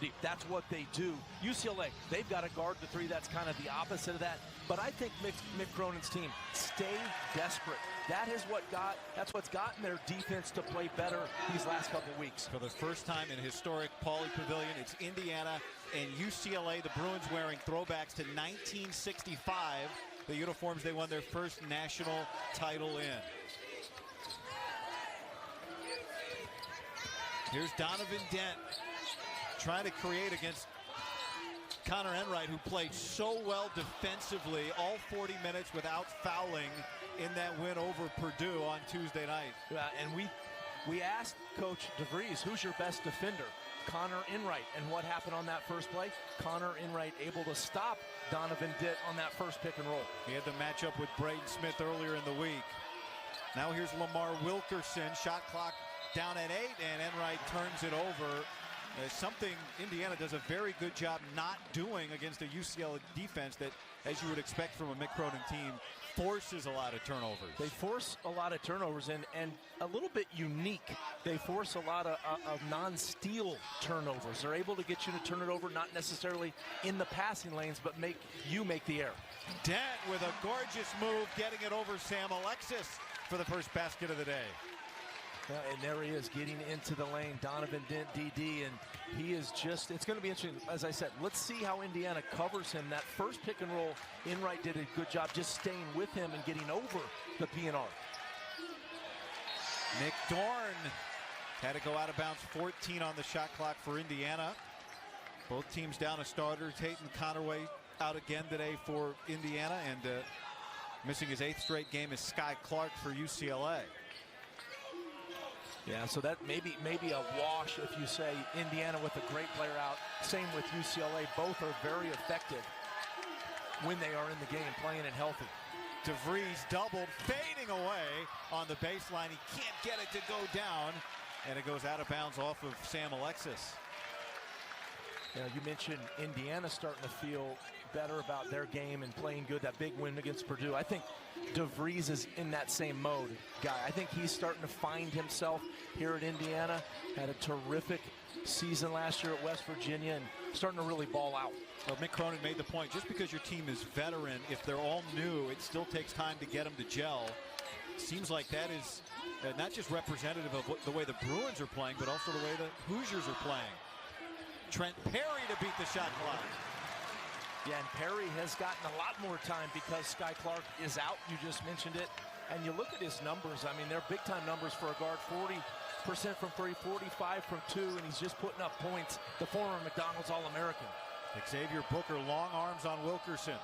sweep. That's what they do. UCLA, they've got to guard the three. That's kind of the opposite of that. But I think Mick Cronin's team stay desperate. That's what's gotten their defense to play better these last couple of weeks. For the first time in historic Pauley Pavilion, it's Indiana and UCLA. The Bruins wearing throwbacks to 1965, the uniforms they won their first national title in. Here's Donovan Dent trying to create against Connor Enright, who played so well defensively all 40 minutes without fouling in that win over Purdue on Tuesday night. And we asked Coach DeVries, who's your best defender? Connor Enright. And what happened on that first play? Connor Enright able to stop Donovan Dent on that first pick and roll. He had the matchup with Braden Smith earlier in the week. Now here's Lamar Wilkerson. Shot clock down at 8, and Enright turns it over. Something Indiana does a very good job not doing against a UCLA defense that, as you would expect from a Mick Cronin team, forces a lot of turnovers. They force a lot of turnovers, and a little bit unique. They force a lot of non-steal turnovers. They're able to get you to turn it over, not necessarily in the passing lanes, but make the error. Dent with a gorgeous move, getting it over Sam Alexis for the first basket of the day. And there he is getting into the lane, Donovan Dent, DD, and he is just, it's going to be interesting. As I said, let's see how Indiana covers him. That first pick and roll, Enright did a good job just staying with him and getting over the PNR. Nick Dorn had to go out of bounds. 14 on the shot clock for Indiana. Both teams down a starter. Tatum Conaway out again today for Indiana, and missing his 8th straight game is Sky Clark for UCLA. Yeah, so that maybe a wash if you say Indiana with a great player out. Same with UCLA. Both are very effective when they are in the game, playing it healthy. DeVries doubled, fading away on the baseline. He can't get it to go down, and it goes out of bounds off of Sam Alexis. You know, you mentioned Indiana starting to feel better about their game and playing good. That big win against Purdue. I think DeVries is in that same mode, guy. I think he's starting to find himself here at Indiana. Had a terrific season last year at West Virginia and starting to really ball out. Well, Mick Cronin made the point, just because your team is veteran, if they're all new, it still takes time to get them to gel. Seems like that is not just representative of the way the Bruins are playing, but also the way the Hoosiers are playing. Trent Perry to beat the shot clock. Yeah, and Perry has gotten a lot more time because Sky Clark is out. You just mentioned it. And you look at his numbers. I mean, they're big-time numbers for a guard. 40% from 3, 45 from 2, and he's just putting up points. The former McDonald's All-American. Xavier Booker, long arms on Wilkerson.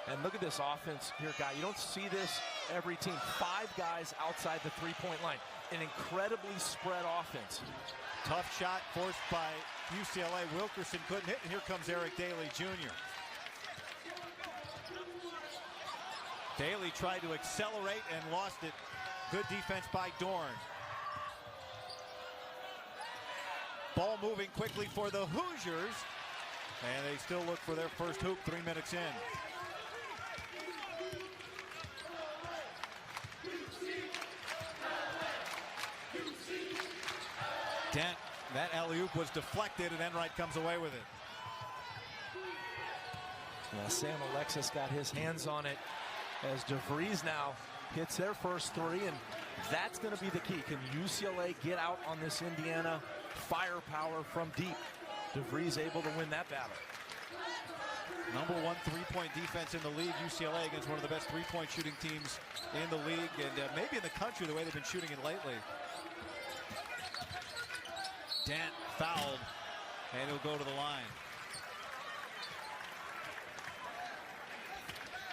And look at this offense here, guy. You don't see this every team. 5 guys outside the three-point line. An incredibly spread offense. Tough shot forced by UCLA. Wilkerson couldn't hit, and here comes Eric Daly Jr. Daly tried to accelerate and lost it. Good defense by Dorn. Ball moving quickly for the Hoosiers, and they still look for their first hoop 3 minutes in. Dent, that alley-oop was deflected, and Enright comes away with it. Well, Sam Alexis got his hands on it as DeVries now hits their first 3, and that's going to be the key. Can UCLA get out on this Indiana firepower from deep? DeVries able to win that battle. #1 3-point defense in the league, UCLA, against one of the best 3-point shooting teams in the league, and maybe in the country, the way they've been shooting it lately. Dent fouled, and he'll go to the line.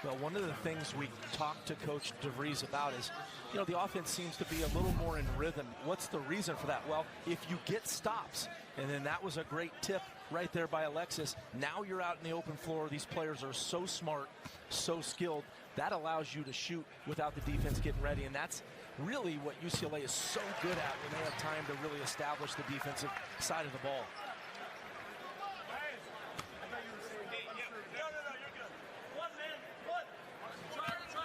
Well, one of the things we talked to Coach DeVries about is, you know, the offense seems to be a little more in rhythm. What's the reason for that? Well, if you get stops, and then that was a great tip right there by Alexis. Now you're out in the open floor. These players are so smart, so skilled. That allows you to shoot without the defense getting ready, and that's really what UCLA is so good at when they have time to really establish the defensive side of the ball.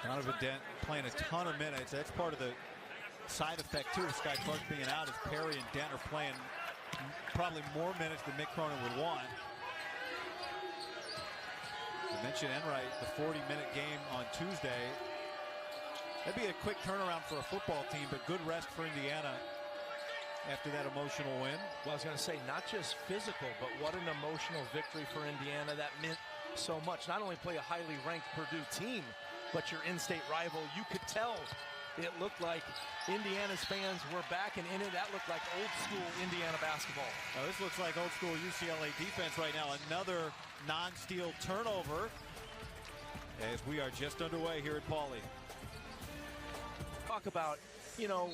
Donovan Dent playing a ton of minutes. That's part of the side effect too of Sky Clark being out is Perry and Dent are playing probably more minutes than Mick Cronin would want. You mentioned Enright, the 40-minute game on Tuesday. That'd be a quick turnaround for a football team, but good rest for Indiana after that emotional win. Well, I was going to say, not just physical, but what an emotional victory for Indiana. That meant so much. Not only play a highly ranked Purdue team, but your in-state rival. You could tell it looked like Indiana's fans were back and in it. That looked like old school Indiana basketball. Now, this looks like old school UCLA defense right now. Another non-steal turnover as we are just underway here at Pauley. Talk about, you know,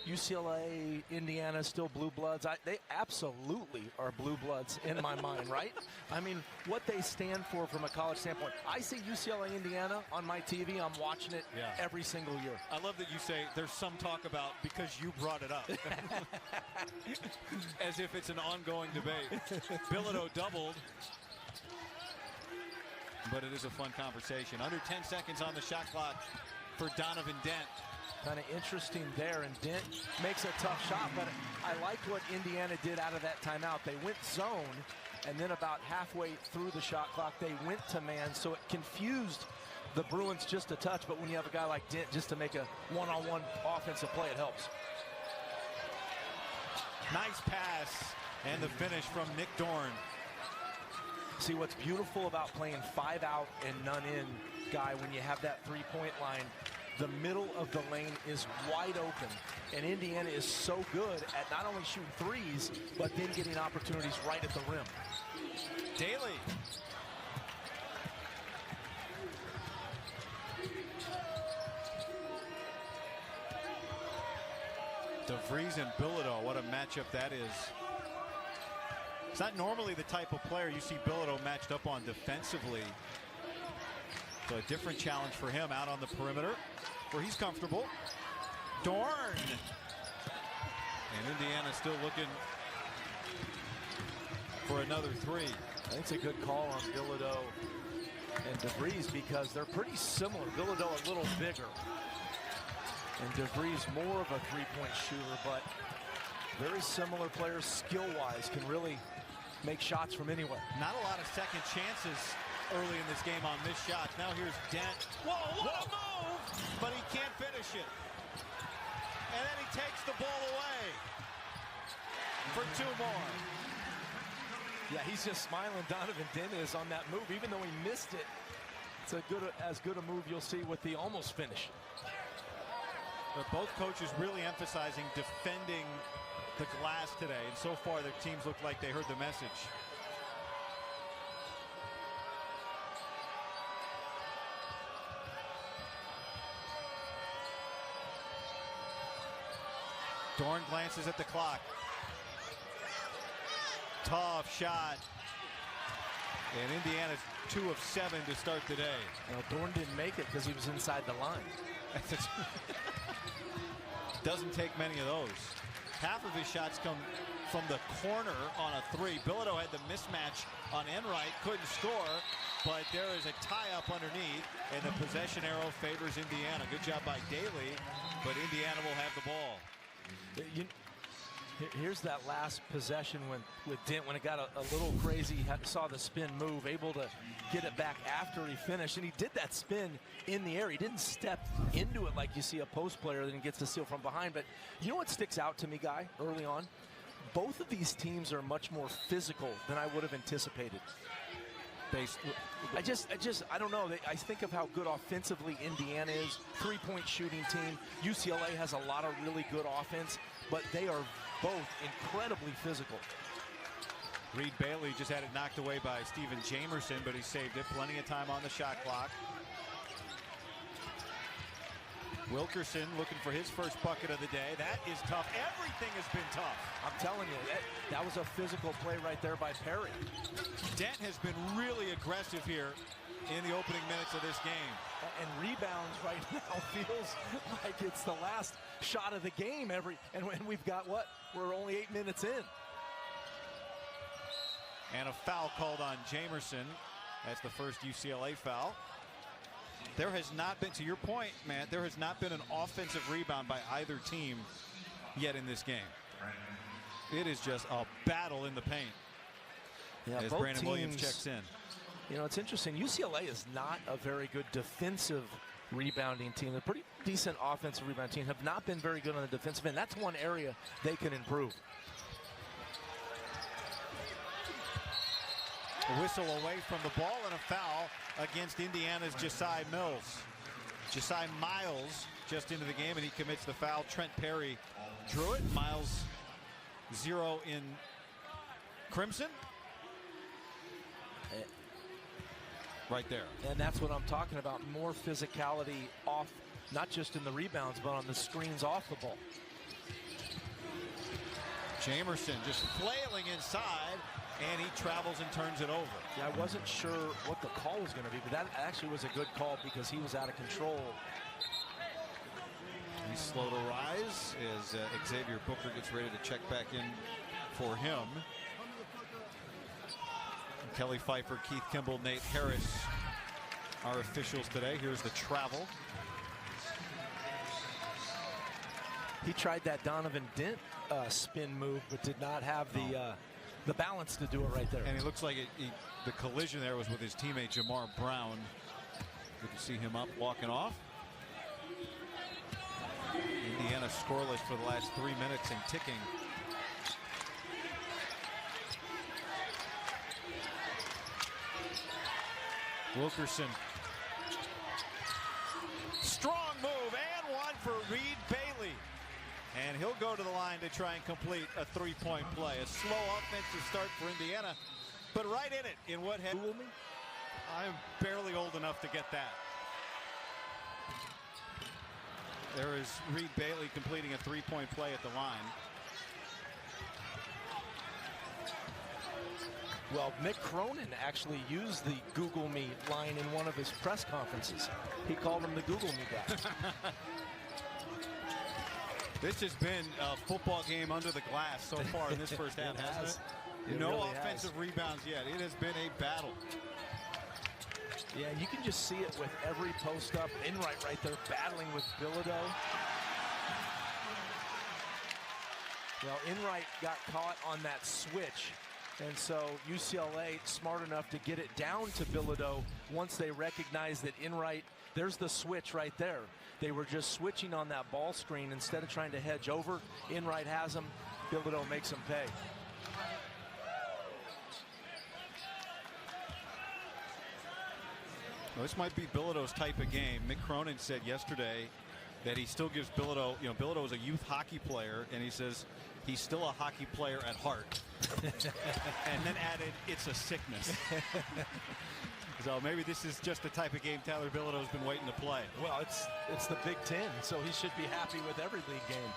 UCLA, Indiana, still blue bloods. They absolutely are blue bloods in my mind, right? I mean, what they stand for from a college standpoint. I see UCLA, Indiana on my TV. I'm watching it every single year. I love that you say there's some talk about because you brought it up. As if it's an ongoing debate. Bilodeau doubled. But it is a fun conversation. Under 10 seconds on the shot clock for Donovan Dent. Kind of interesting there, and Dent makes a tough shot, but I liked what Indiana did out of that timeout. They went zone, and then about halfway through the shot clock, they went to man, so it confused the Bruins just a touch, but when you have a guy like Dent just to make a one-on-one offensive play, it helps. Nice pass, and the finish from Nick Dorn. See, what's beautiful about playing 5 out and none in, Guy, when you have that three-point line, the middle of the lane is wide open, and Indiana is so good at not only shooting threes, but then getting opportunities right at the rim. Daly. DeVries and Bilodeau, what a matchup that is. It's not normally the type of player you see Bilodeau matched up on defensively. So a different challenge for him out on the perimeter where he's comfortable. Dorn. And Indiana still looking for another three. I think it's a good call on Bilodeau and DeVries because they're pretty similar. Bilodeau a little bigger, and DeVries more of a three-point shooter, but very similar players skill-wise, can really make shots from anywhere. Not a lot of second chances early in this game on missed shots. Now here's Dent. Whoa, what a move! But he can't finish it. And then he takes the ball away for two more. Yeah, he's just smiling. Donovan Dent is on that move, even though he missed it. It's as good a move you'll see with the almost finish. But both coaches really emphasizing defending the glass today, and so far their teams look like they heard the message. Dorn glances at the clock. Tough shot. And Indiana's 2 of 7 to start the day. Well, Dorn didn't make it because he was inside the line. Doesn't take many of those. Half of his shots come from the corner on a three. Bilodeau had the mismatch on Enright, couldn't score, but there is a tie-up underneath, and the possession arrow favors Indiana. Good job by Daly, but Indiana will have the ball. Here's that last possession with Dent when it got a little crazy. Saw the spin move, able to get it back after he finished, and he did that spin in the air. He didn't step into it like you see a post player that gets the steal from behind. But you know what sticks out to me, Guy, early on? Both of these teams are much more physical than I would have anticipated. I don't know. I think of how good offensively Indiana is. Three-point shooting team. UCLA has a lot of really good offense, but they are both incredibly physical. Reed Bailey just had it knocked away by Stephen Jamerson, but he saved it. Plenty of time on the shot clock. Wilkerson looking for his first bucket of the day. That is tough. Everything has been tough. I'm telling you, that was a physical play right there by Perry. Dent has been really aggressive here in the opening minutes of this game. And rebounds right now feels like it's the last shot of the game. And when we've got what? We're only 8 minutes in. And a foul called on Jamerson. That's the first UCLA foul. There has not been, to your point, Matt, there has not been an offensive rebound by either team yet in this game. It is just a battle in the paint. Yeah, as both Brandon Williams teams, checks in. You know, it's interesting. UCLA is not a very good defensive rebounding team. They're a pretty decent offensive rebound team. Have not been very good on the defensive end. That's one area they can improve. A whistle away from the ball and a foul against Indiana's Josiah Mills. Josiah Miles just into the game, and he commits the foul. Trent Perry drew it. Miles 0 in crimson. Right there. And that's what I'm talking about. More physicality off, not just in the rebounds, but on the screens off the ball. Jamerson just flailing inside, and he travels and turns it over. Yeah, I wasn't sure what the call was going to be, but that actually was a good call because he was out of control. He's slow to rise as Xavier Booker gets ready to check back in for him. Kelly Pfeiffer, Keith Kimball, Nate Harris are officials today. Here's the travel. He tried that Donovan Dent spin move, but did not have the balance to do it right there. And it looks like the collision there was with his teammate Jamar Brown. Good to see him up walking off. Indiana scoreless for the last 3 minutes and ticking. Wilkerson. Strong move and one for Reed Bailey. And he'll go to the line to try and complete a three-point play. A slow offensive start for Indiana, but right in it in what had. I'm barely old enough to get that. There is Reed Bailey completing a three-point play at the line. Well, Mick Cronin actually used the Google Me line in one of his press conferences. He called him the Google Me guy. This has been a football game under the glass so far in this first half, hasn't it? No really offensive rebounds yet. It has been a battle. Yeah, you can just see it with every post up. Enright right there battling with Bilodeau. Well, Enright got caught on that switch. And so UCLA smart enough to get it down to Bilodeau once they recognized that Enright, there's the switch right there. They were just switching on that ball screen instead of trying to hedge over. Enright has them. Bilodeau makes them pay. Well, this might be Bilodeau's type of game. Mick Cronin said yesterday that he still gives Bilodeau, Bilodeau is a youth hockey player, and he says he's still a hockey player at heart. And then added, it's a sickness. So maybe this is just the type of game Tyler Bilodeau's been waiting to play. Well, it's the Big Ten, so he should be happy with every league game.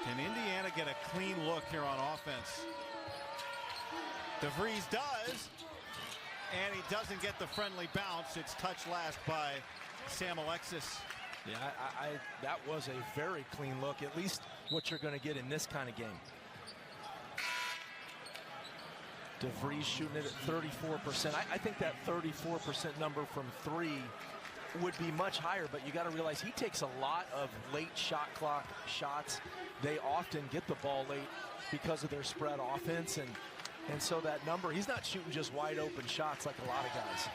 Can Indiana get a clean look here on offense? DeVries does, and he doesn't get the friendly bounce. It's touched last by Sam Alexis. Yeah, that was a very clean look, at least what you're going to get in this kind of game. DeVries shooting it at 34%. I think that 34% number from three would be much higher, but you got to realize he takes a lot of late shot clock shots. They often get the ball late because of their spread offense, and so that number, he's not shooting just wide open shots like a lot of guys.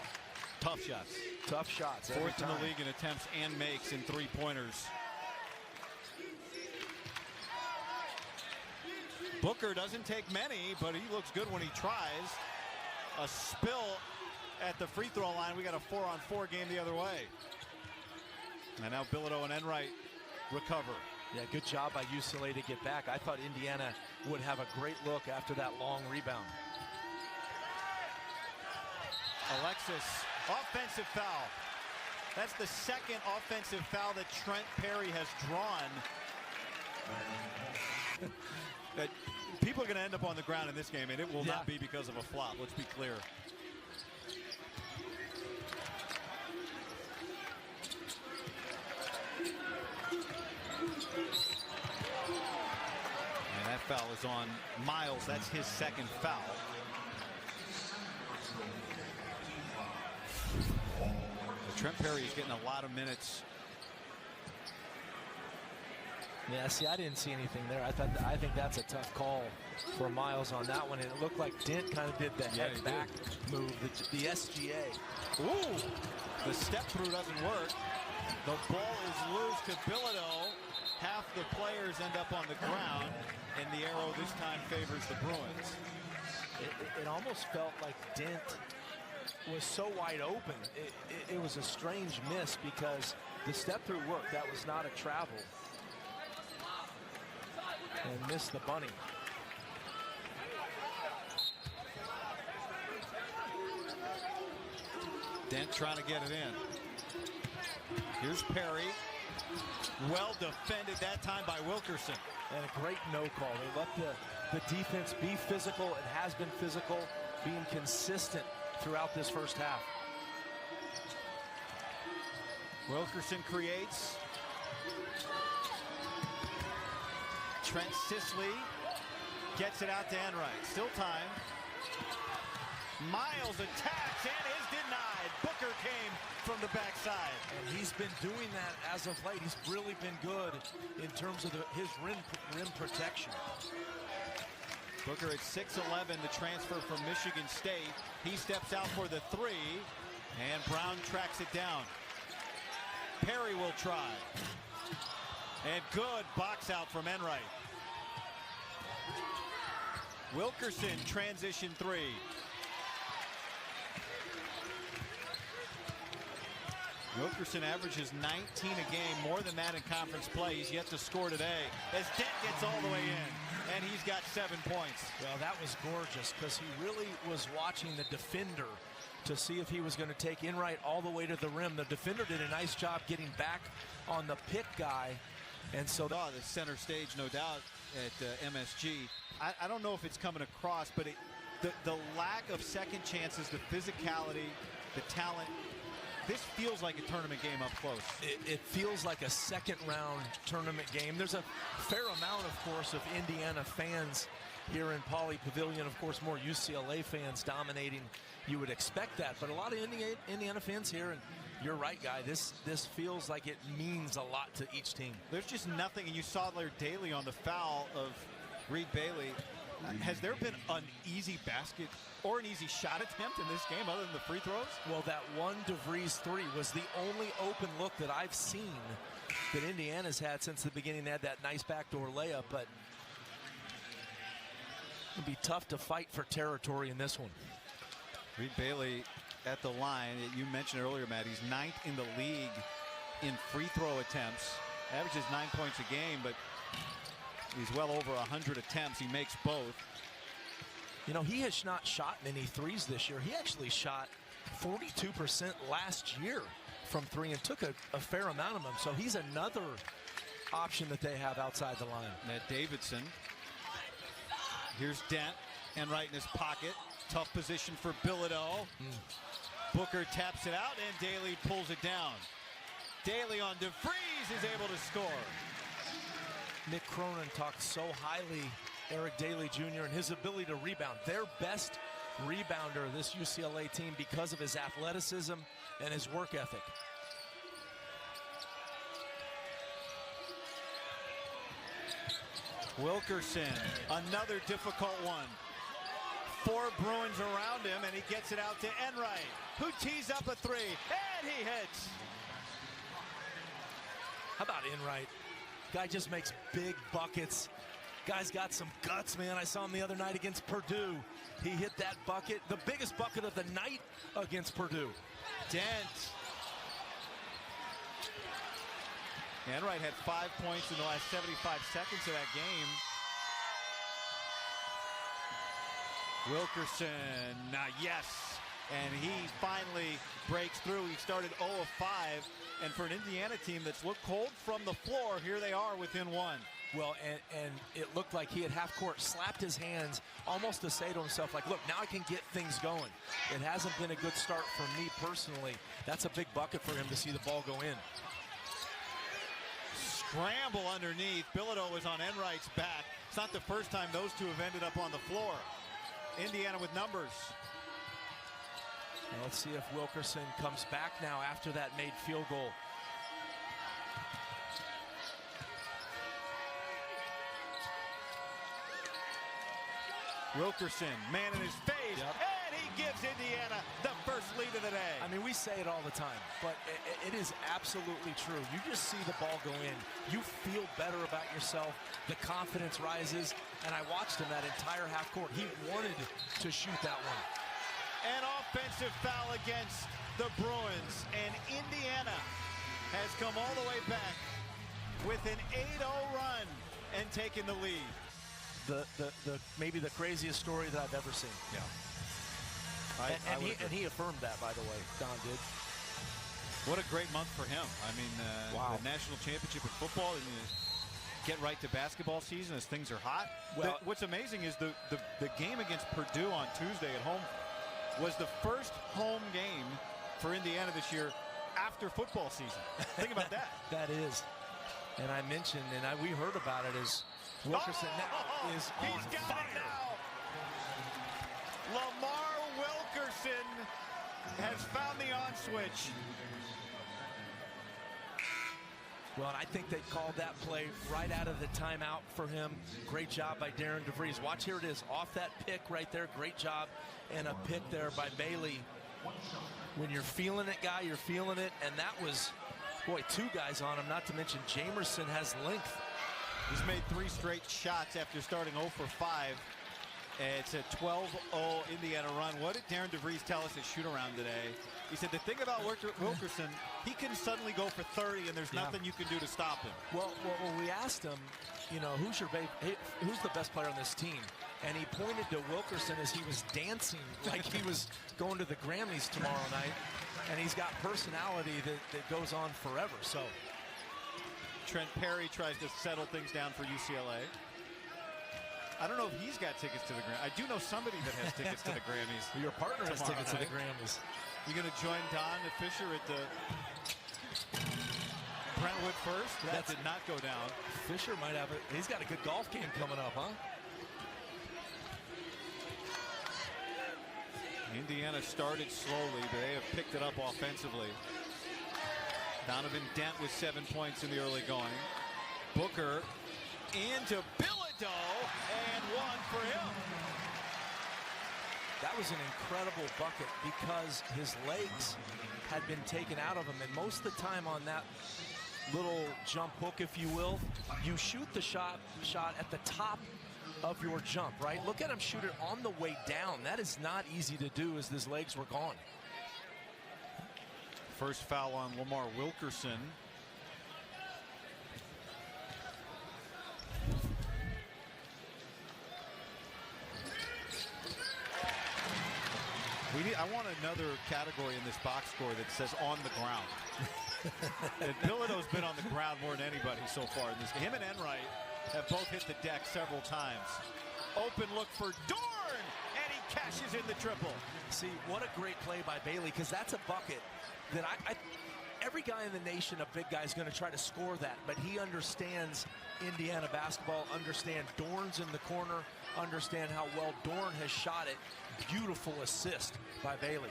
Tough shots. Tough shots. Fourth in the league in attempts and makes in three-pointers. Booker doesn't take many, but he looks good when he tries. A spill at the free throw line. We got a 4-on-4 game the other way. And now Bilodeau and Enright recover. Yeah, good job by UCLA to get back. I thought Indiana would have a great look after that long rebound. Alexis, offensive foul. That's the second offensive foul that Trent Perry has drawn. That people are going to end up on the ground in this game, and it will not be because of a flop. Let's be clear. And that foul is on Miles. That's his second foul. Trent Perry is getting a lot of minutes. Yeah, see, I didn't see anything there. I think that's a tough call for Miles on that one. And it looked like Dent kind of did the head back move, the SGA. Ooh, the step through doesn't work. The ball is loose to Bilodeau. Half the players end up on the ground, and the arrow this time favors the Bruins. It almost felt like Dent was so wide open. It was a strange miss because the step through worked. That was not a travel. And missed the bunny. Dent trying to get it in. Here's Perry. Well defended that time by Wilkerson. And a great no call. They let the defense be physical. It has been physical, being consistent throughout this first half. Wilkerson creates. Trent Sisley gets it out to Enright. Still time. Miles attacks and is denied. Booker came from the backside. And he's been doing that as of late. He's really been good in terms of his rim protection. Booker at 6'11", the transfer from Michigan State. He steps out for the three, and Brown tracks it down. Perry will try. And good box out from Enright. Wilkerson transition three. Wilkerson averages 19 a game, more than that in conference play. He's yet to score today as Dent gets all the way in, and he's got 7 points. Well, that was gorgeous because he really was watching the defender to see if he was going to take Enright all the way to the rim. The defender did a nice job getting back on the pick guy. And so the center stage, no doubt, at MSG. I don't know if it's coming across, but the lack of second chances, the physicality, the talent, this feels like a tournament game up close. It feels like a second-round tournament game. There's a fair amount, of course, of Indiana fans here in Pauley Pavilion. Of course, more UCLA fans dominating. You would expect that, but a lot of Indiana fans here. And you're right, Guy. This feels like it means a lot to each team. There's just nothing, and you saw there daily on the foul of Reed Bailey. Has there been an easy basket or an easy shot attempt in this game other than the free throws? Well, that one DeVries three was the only open look that I've seen that Indiana's had since the beginning. They had that nice backdoor layup, but it'd be tough to fight for territory in this one. Reed Bailey at the line. You mentioned earlier, Matt, he's 9th in the league in free throw attempts. Averages 9 points a game, but he's well over 100 attempts. He makes both. You know, he has not shot many threes this year. He actually shot 42% last year from three and took a fair amount of them. So he's another option that they have outside the line. Matt Davidson. Here's Dent, and right in his pocket. Tough position for Bilodeau. Booker taps it out, and Daly pulls it down. Daly on DeVries is able to score. Mick Cronin talked so highly Eric Daly Jr. and his ability to rebound. Their best rebounder, this UCLA team, because of his athleticism and his work ethic. Wilkerson, another difficult one. 4 Bruins around him, and he gets it out to Enright, who tees up a three, and he hits. How about Enright? Guy just makes big buckets. Guy's got some guts, man. I saw him the other night against Purdue. He hit that bucket, the biggest bucket of the night against Purdue. Dent. Enright had 5 points in the last 75 seconds of that game. Wilkerson, yes, and he finally breaks through. He started 0 of 5, and for an Indiana team that's looked cold from the floor, here they are within 1. Well, and it looked like he had half court slapped his hands almost to say to himself, like, look, now I can get things going. It hasn't been a good start for me personally. That's a big bucket for him to see the ball go in. Scramble underneath. Bilodeau was on Enright's back. It's not the first time those two have ended up on the floor. Indiana with numbers. Now let's see if Wilkerson comes back now after that made field goal. Wilkerson, man in his face, and he gives Indiana the first lead of the day. I mean, we say it all the time, but it is absolutely true. You just see the ball go in. You feel better about yourself. The confidence rises, and I watched him that entire half court. He wanted to shoot that one. An offensive foul against the Bruins, and Indiana has come all the way back with an 8-0 run and taken the lead. Maybe the craziest story that I've ever seen. Yeah. And he affirmed that, by the way. Don did. What a great month for him. I mean, wow. The national championship in football, and get right to basketball season as things are hot. Well, what's amazing is the game against Purdue on Tuesday at home was the first home game for Indiana this year after football season. Think about that. That is. And I mentioned, and we heard about it, as Wilkerson now is on fire. Lamar Wilkerson has found the on switch. Well, and I think they called that play right out of the timeout for him. Great job by Darren DeVries. Watch, here it is, off that pick right there. Great job, and a pick there by Bailey. When you're feeling it, guy, you're feeling it, and that was, boy, two guys on him, not to mention Jamerson has length. He's made 3 straight shots after starting 0 for 5. It's a 12-0 Indiana run. What did Darren DeVries tell us at shoot-around today? He said the thing about Wilkerson, he can suddenly go for 30, and there's nothing you can do to stop him. Well, we asked him, you know, who's the best player on this team? And he pointed to Wilkerson as he was dancing like he was going to the Grammys tomorrow night. And he's got personality that goes on forever. So Trent Perry tries to settle things down for UCLA. I don't know if he's got tickets to the Grammys. I do know somebody that has tickets to the Grammys. Your partner has tickets to the Grammys. You going to join Don Fisher at the Brentwood first? That did not go down. Fisher might have it. He's got a good golf game coming up, huh? Indiana started slowly, but they have picked it up offensively. Donovan Dent with 7 points in the early going. Booker into Bilodeau, and 1 for him. That was an incredible bucket because his legs had been taken out of him, and most of the time on that little jump hook, if you will, you shoot the shot at the top of your jump, right? Look at him shoot it on the way down. That is not easy to do as his legs were gone. First foul on Lamar Wilkerson. I want another category in this box score that says on the ground. And Bilodeau's been on the ground more than anybody so far in this game. Him and Enright have both hit the deck several times. Open look for Dorn, and he cashes in the triple. See, what a great play by Bailey, because that's a bucket that every guy in the nation, a big guy, is going to try to score that, but he understands Indiana basketball, understand Dorn's in the corner, understand how well Dorn has shot it. Beautiful assist by Bailey.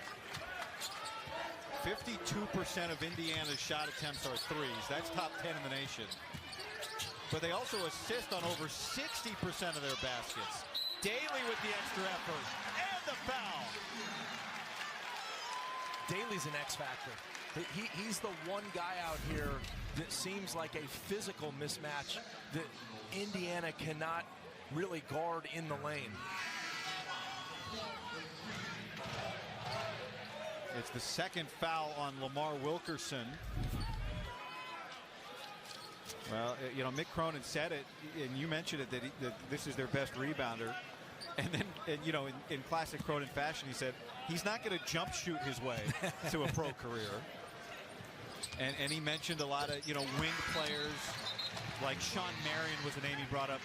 52% of Indiana's shot attempts are threes. That's top 10 in the nation. But they also assist on over 60% of their baskets. Daly with the extra effort and the foul. Daly's an X factor. He's the one guy out here that seems like a physical mismatch that Indiana cannot really guard in the lane. It's the second foul on Lamar Wilkerson. Well, you know, Mick Cronin said it, and you mentioned it, that this is their best rebounder. And then, you know, in classic Cronin fashion, he said he's not going to jump shoot his way to a pro career. And he mentioned a lot of, you know, wing players, like Sean Marion was a name he brought up,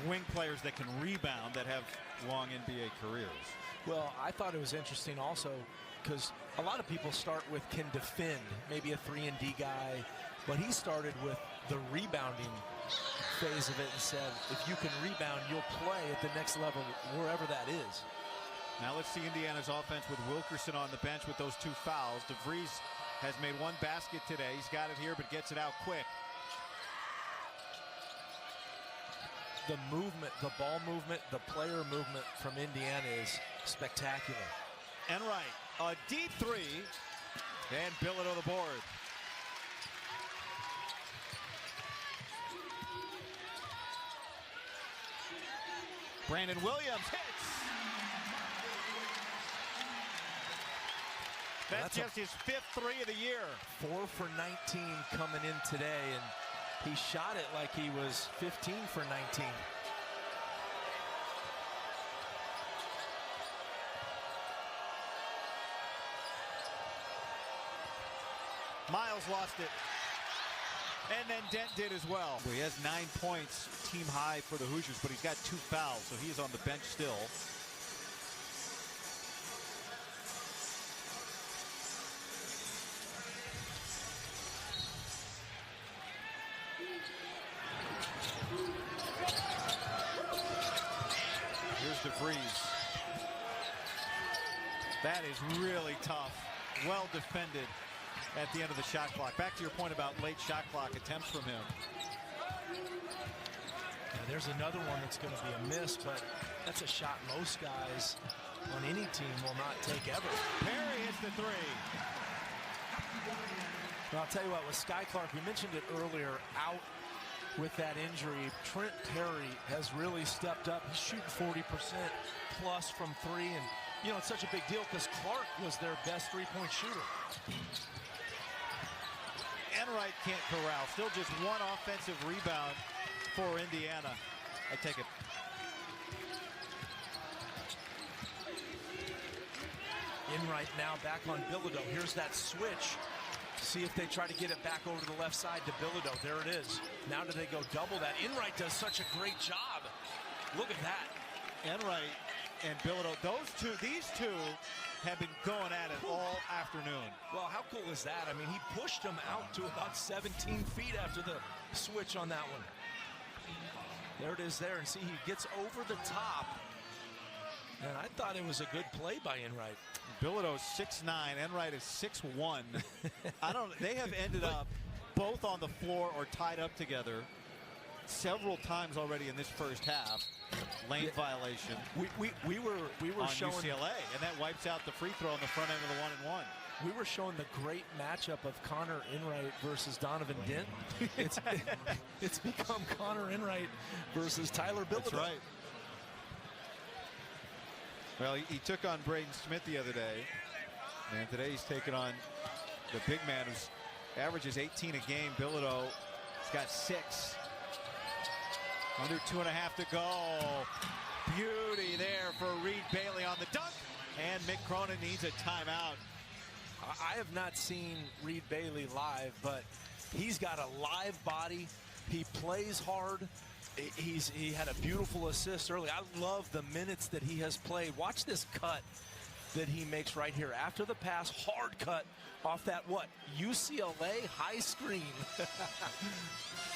wing players that can rebound that have long NBA careers. Well, I thought it was interesting also because a lot of people start with can defend, maybe a 3-and-D guy, but he started with the rebounding phase of it and said, if you can rebound, you'll play at the next level, wherever that is. Now let's see Indiana's offense with Wilkerson on the bench with those 2 fouls. DeVries has made 1 basket today. He's got it here, but gets it out quick. The movement, the ball movement, the player movement from Indiana is spectacular. Enright, a deep 3, and Billett on the board. Brandon Williams hits. That's just his 5th 3 of the year. 4 for 19 coming in today, and he shot it like he was 15 for 19. Miles lost it. And then Dent did as well. He has 9 points, team high for the Hoosiers, but he's got 2 fouls, so he is on the bench still. Here's DeVries. That is really tough. Well defended at the end of the shot clock. Back to your point about late shot clock attempts from him. Yeah, there's another one that's going to be a miss, but that's a shot most guys on any team will not take ever. Perry hits the 3. Well, I'll tell you what, with Sky Clark, we mentioned it earlier, out with that injury. Trent Perry has really stepped up. He's shooting 40% plus from 3, and you know, it's such a big deal because Clark was their best 3-point shooter. Enright can't corral. Still just 1 offensive rebound for Indiana. I take it. Enright now back on Bilodeau. Here's that switch. See if they try to get it back over to the left side to Bilodeau. There it is. Now do they go double that? Enright does such a great job. Look at that. Enright and Bilodeau, these two have been going at it all afternoon. Well, how cool is that? I mean, he pushed him out to about 17 feet after the switch on that one. There it is there, and see, he gets over the top. And I thought it was a good play by Enright. Bilodeau's 6'9", Enright is 6'1". They have ended up both on the floor or tied up together several times already in this first half. Lane violation. We were on showing UCLA, and that wipes out the free throw on the front end of the 1-and-1. We were showing the great matchup of Connor Enright versus Donovan Dent. It's become Connor Enright versus Tyler Bilodeau. That's right. Well, he took on Braden Smith the other day, and today he's taking on the big man who's averages 18 a game. Bilodeau has got 6. Under 2.5 to go. Beauty there for Reed Bailey on the dunk. And Mick Cronin needs a timeout. I have not seen Reed Bailey live, but he's got a live body. He plays hard. He had a beautiful assist early. I love the minutes that he has played. Watch this cut that he makes right here. After the pass, hard cut off that, UCLA high screen.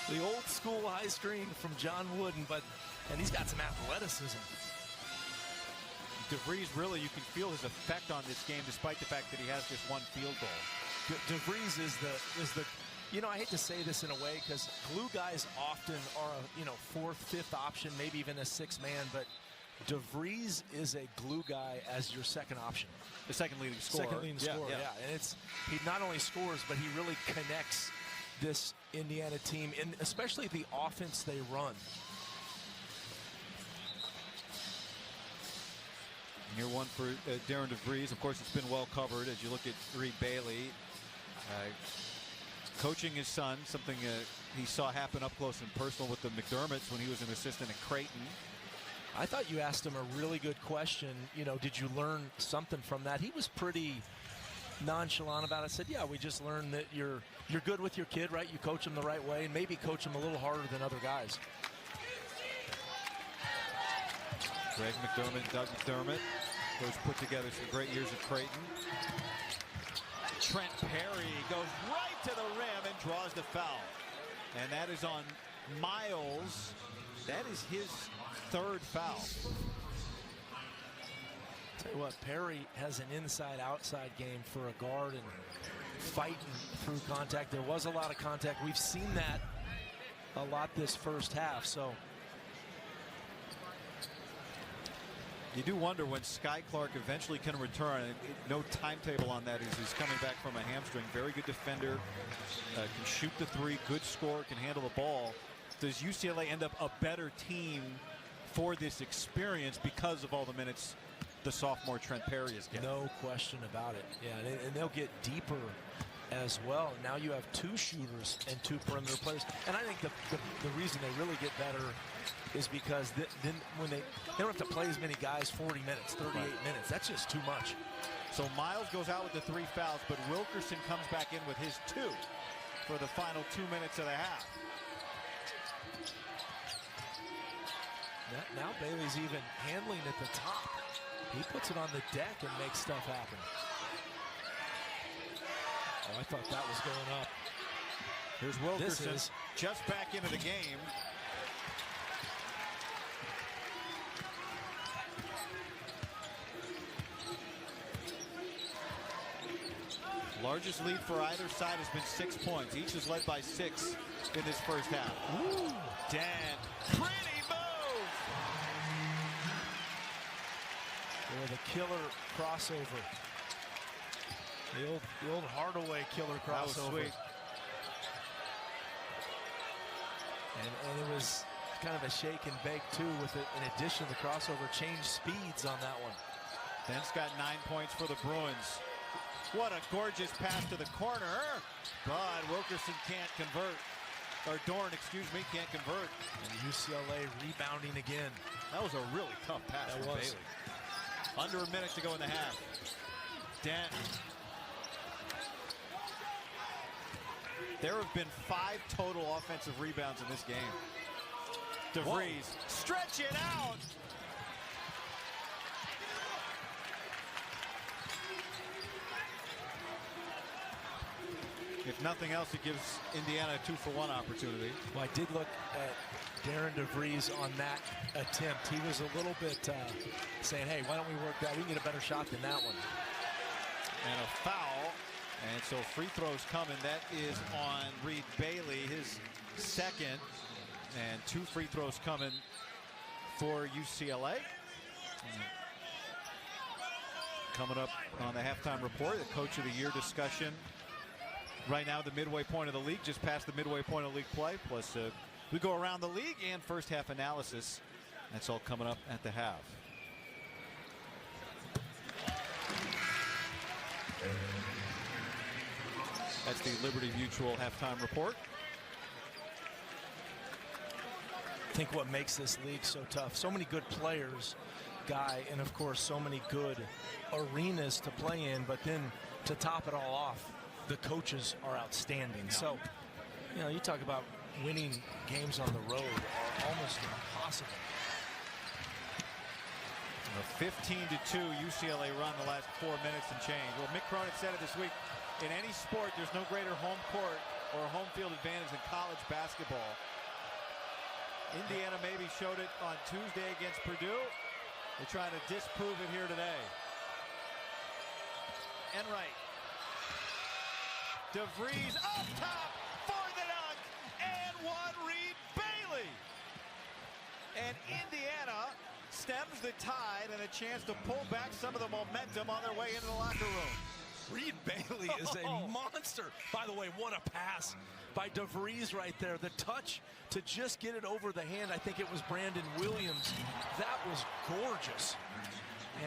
The old school high screen from John Wooden, and he's got some athleticism. DeVries, really, you can feel his effect on this game despite the fact that he has just 1 field goal. DeVries is the I hate to say this in a way because glue guys often are a 4th, 5th option, maybe even a 6th man, but DeVries is a glue guy as your second option. The second leading scorer. Second leading scorer, yeah. And he not only scores, but he really connects this Indiana team, and especially the offense they run. And here one for Darren DeVries. Of course, it's been well covered as you look at Reed Bailey. Coaching his son, something he saw happen up close and personal with the McDermotts when he was an assistant at Creighton. I thought you asked him a really good question. Did you learn something from that? He was pretty nonchalant about it. I said, yeah, we just learned that you're good with your kid, right? You coach him the right way and maybe coach him a little harder than other guys. Greg McDermott, Doug McDermott, those put together some great years at Creighton. Trent Perry goes right to the rim and draws the foul. And that is on Miles. That is his 3rd foul. Tell you what, Perry has an inside-outside game for a guard and fighting through contact. There was a lot of contact. We've seen that a lot this first half. So you do wonder when Sky Clark eventually can return. No timetable on that. He's coming back from a hamstring. Very good defender. Can shoot the three. Good scorer. Can handle the ball. Does UCLA end up a better team for this experience because of all the minutes the sophomore Trent Perry is getting? No question about it. Yeah, and they'll get deeper as well. Now you have two shooters and two perimeter players. And I think the reason they really get better is because then when they don't have to play as many guys 40 minutes, 38 minutes. That's just too much. So Miles goes out with the 3 fouls, but Wilkerson comes back in with his 2 for the final 2 minutes of the half. Now Bailey's even handling at the top. He puts it on the deck and makes stuff happen. Oh, I thought that was going up. Here's Wilkerson just back into the game. Largest lead for either side has been 6 points. Each is led by 6 in this first half. Ooh. Dan, pretty move! The killer crossover. The old Hardaway killer crossover. That was sweet. And it was kind of a shake and bake too with it. In addition, the crossover changed speeds on that one. Ben's got 9 points for the Bruins. What a gorgeous pass to the corner, but Wilkerson can't convert. Or Dorn, excuse me, can't convert. And UCLA rebounding again. That was a really tough pass from Bailey. Under a minute to go in the half. Dent. There have been 5 total offensive rebounds in this game. DeVries, stretch it out. If nothing else, it gives Indiana a 2-for-1 opportunity. Well, I did look at Darren DeVries on that attempt. He was a little bit saying, hey, why don't we work that? We can get a better shot than that one. And a foul. And so free throws coming. That is on Reed Bailey, his second. And 2 free throws coming for UCLA. Coming up on the halftime report, the Coach of the Year discussion. Right now, the midway point of the league, just past the midway point of league play. Plus, we go around the league and first half analysis. That's all coming up at the half. That's the Liberty Mutual halftime report. I think what makes this league so tough, so many good players, Guy, and of course so many good arenas to play in, but then to top it all off, the coaches are outstanding. Yeah. So, you know, you talk about winning games on the road are almost impossible. A 15-2 UCLA run the last 4 minutes and change. Well, Mick Cronin said it this week. In any sport, there's no greater home court or home field advantage than college basketball. Indiana maybe showed it on Tuesday against Purdue. They're trying to disprove it here today. Enright. DeVries up top for the dunk. And one, Reed Bailey. And Indiana stems the tide and a chance to pull back some of the momentum on their way into the locker room. Reed Bailey is a monster. By the way, what a pass by DeVries right there. The touch to just get it over the hand. I think it was Brandon Williams. That was gorgeous.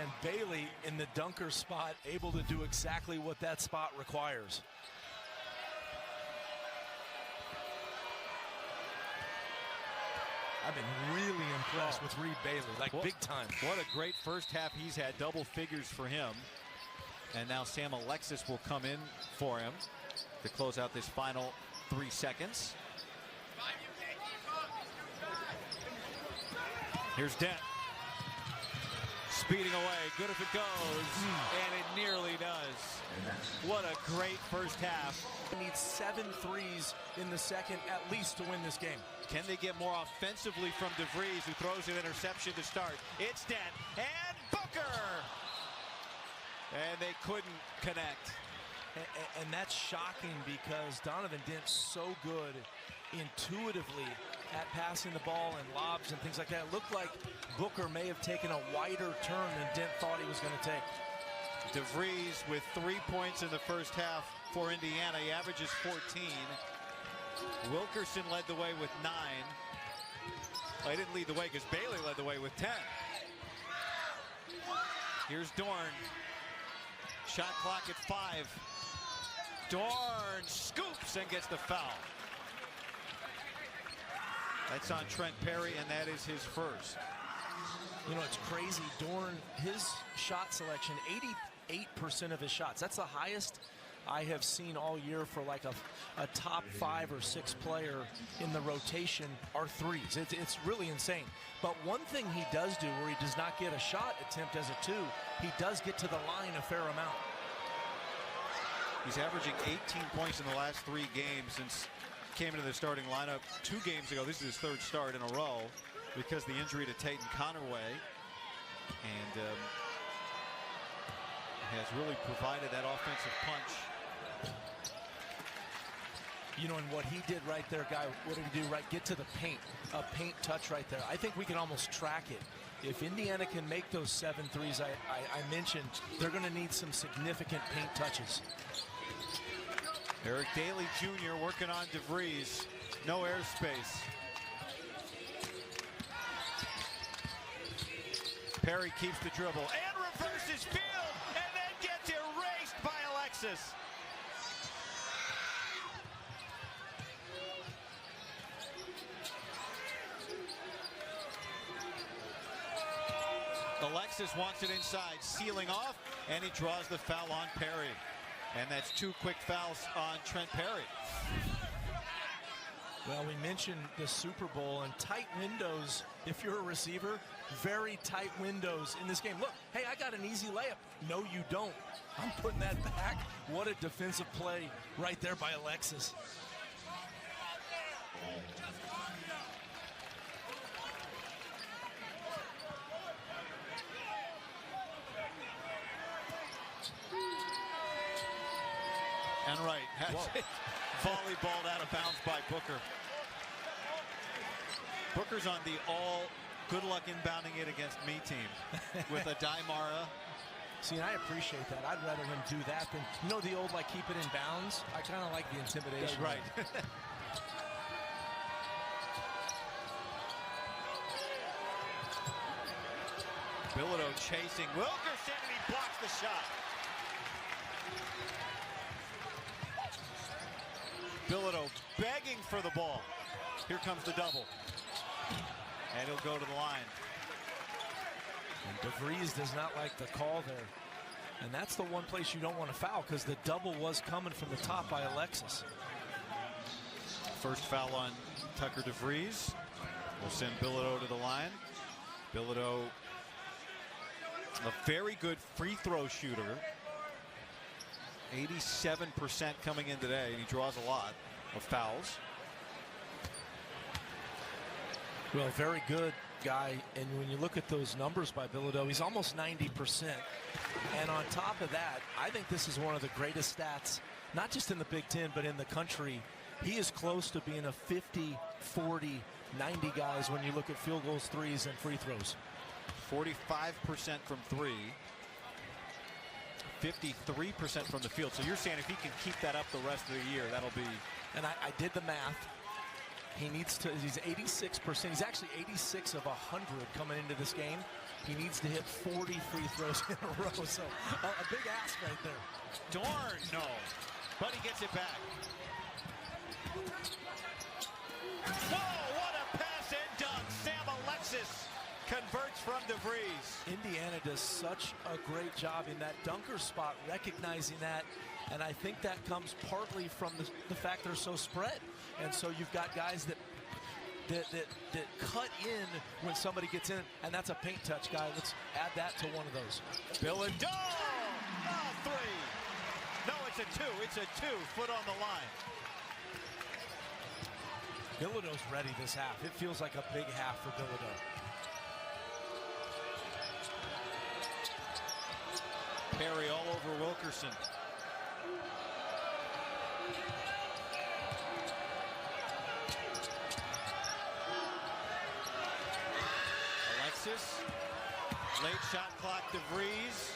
And Bailey in the dunker spot, able to do exactly what that spot requires. I've been really impressed with Reed Bailey, like big time. What a great first half he's had, double figures for him. And now Sam Alexis will come in for him to close out this final 3 seconds. Here's Dent. Speeding away, good if it goes, and it nearly does. What a great first half. They need 7 threes in the second at least to win this game. Can they get more offensively from DeVries, who throws an interception to start? It's Dent, and Booker! And they couldn't connect. And that's shocking because Donovan Dent's so good intuitively at passing the ball and lobs and things like that. It looked like Booker may have taken a wider turn than Dent thought he was going to take. DeVries with 3 points in the first half for Indiana. He averages 14. Wilkerson led the way with 9. Well, he didn't lead the way because Bailey led the way with 10. Here's Dorn. Shot clock at 5. Dorn scoops and gets the foul. That's on Trent Perry, and that is his first. You know, it's crazy. Dorn, his shot selection, 88% of his shots. That's the highest I have seen all year for like a top 5 or 6 player in the rotation are threes. It's really insane. But one thing he does do where he does not get a shot attempt as a 2, he does get to the line a fair amount. He's averaging 18 points in the last 3 games since he came into the starting lineup 2 games ago. This is his 3rd start in a row because the injury to Tatum Conaway, and has really provided that offensive punch. You know, and what he did right there, Guy, what did he do? Right, get to the paint, a paint touch right there. I think we can almost track it. If Indiana can make those 7 threes I mentioned, they're going to need some significant paint touches. Eric Daly Jr. working on DeVries. No airspace. Perry keeps the dribble and reverses field and then gets erased by Alexis. Alexis wants it inside, sealing off, and he draws the foul on Perry. And that's 2 quick fouls on Trent Perry. Well, we mentioned the Super Bowl and tight windows. If you're a receiver, very tight windows in this game. Look, hey, I got an easy layup. No, you don't. I'm putting that back. What a defensive play right there by Alexis. And right, volleyballed out of bounds by Booker. Booker's on the all good luck inbounding it against me team with a Daimara. See, and I appreciate that. I'd rather him do that than, you know, the old like keep it in bounds. I kind of like the intimidation. Right. Bilodeau chasing Wilkerson, and he blocks the shot. Bilodeau begging for the ball. Here comes the double. And he'll go to the line. And DeVries does not like the call there. And that's the one place you don't want to foul because the double was coming from the top by Alexis. First foul on Tucker DeVries. We'll send Bilodeau to the line. Bilodeau, a very good free throw shooter. 87% coming in today, and he draws a lot of fouls. Well, very good guy, and when you look at those numbers by Bilodeau, he's almost 90%. And on top of that, I think this is one of the greatest stats, not just in the Big Ten, but in the country. He is close to being a 50, 40, 90 guys when you look at field goals, threes, and free throws. 45% from 3. 53% from the field. So you're saying if he can keep that up the rest of the year, that'll be... And I did the math. He needs to, he's 86%. He's actually 86 of 100 coming into this game. He needs to hit 40 free throws in a row. So a big ask right there. Dorn, no. But he gets it back. Whoa, what a pass and dunk. Sam Alexis converts from DeVries. Indiana does such a great job in that dunker spot, recognizing that. And I think that comes partly from the fact they're so spread. And so you've got guys that cut in when somebody gets in, and that's a paint touch guy. Let's add that to one of those. Bilodeau, oh, 3. No, it's a 2. It's a 2. Foot on the line. Bilodeau's ready this half. It feels like a big half for Bilodeau. Perry all over Wilkerson. Alexis. Late shot clock, DeVries.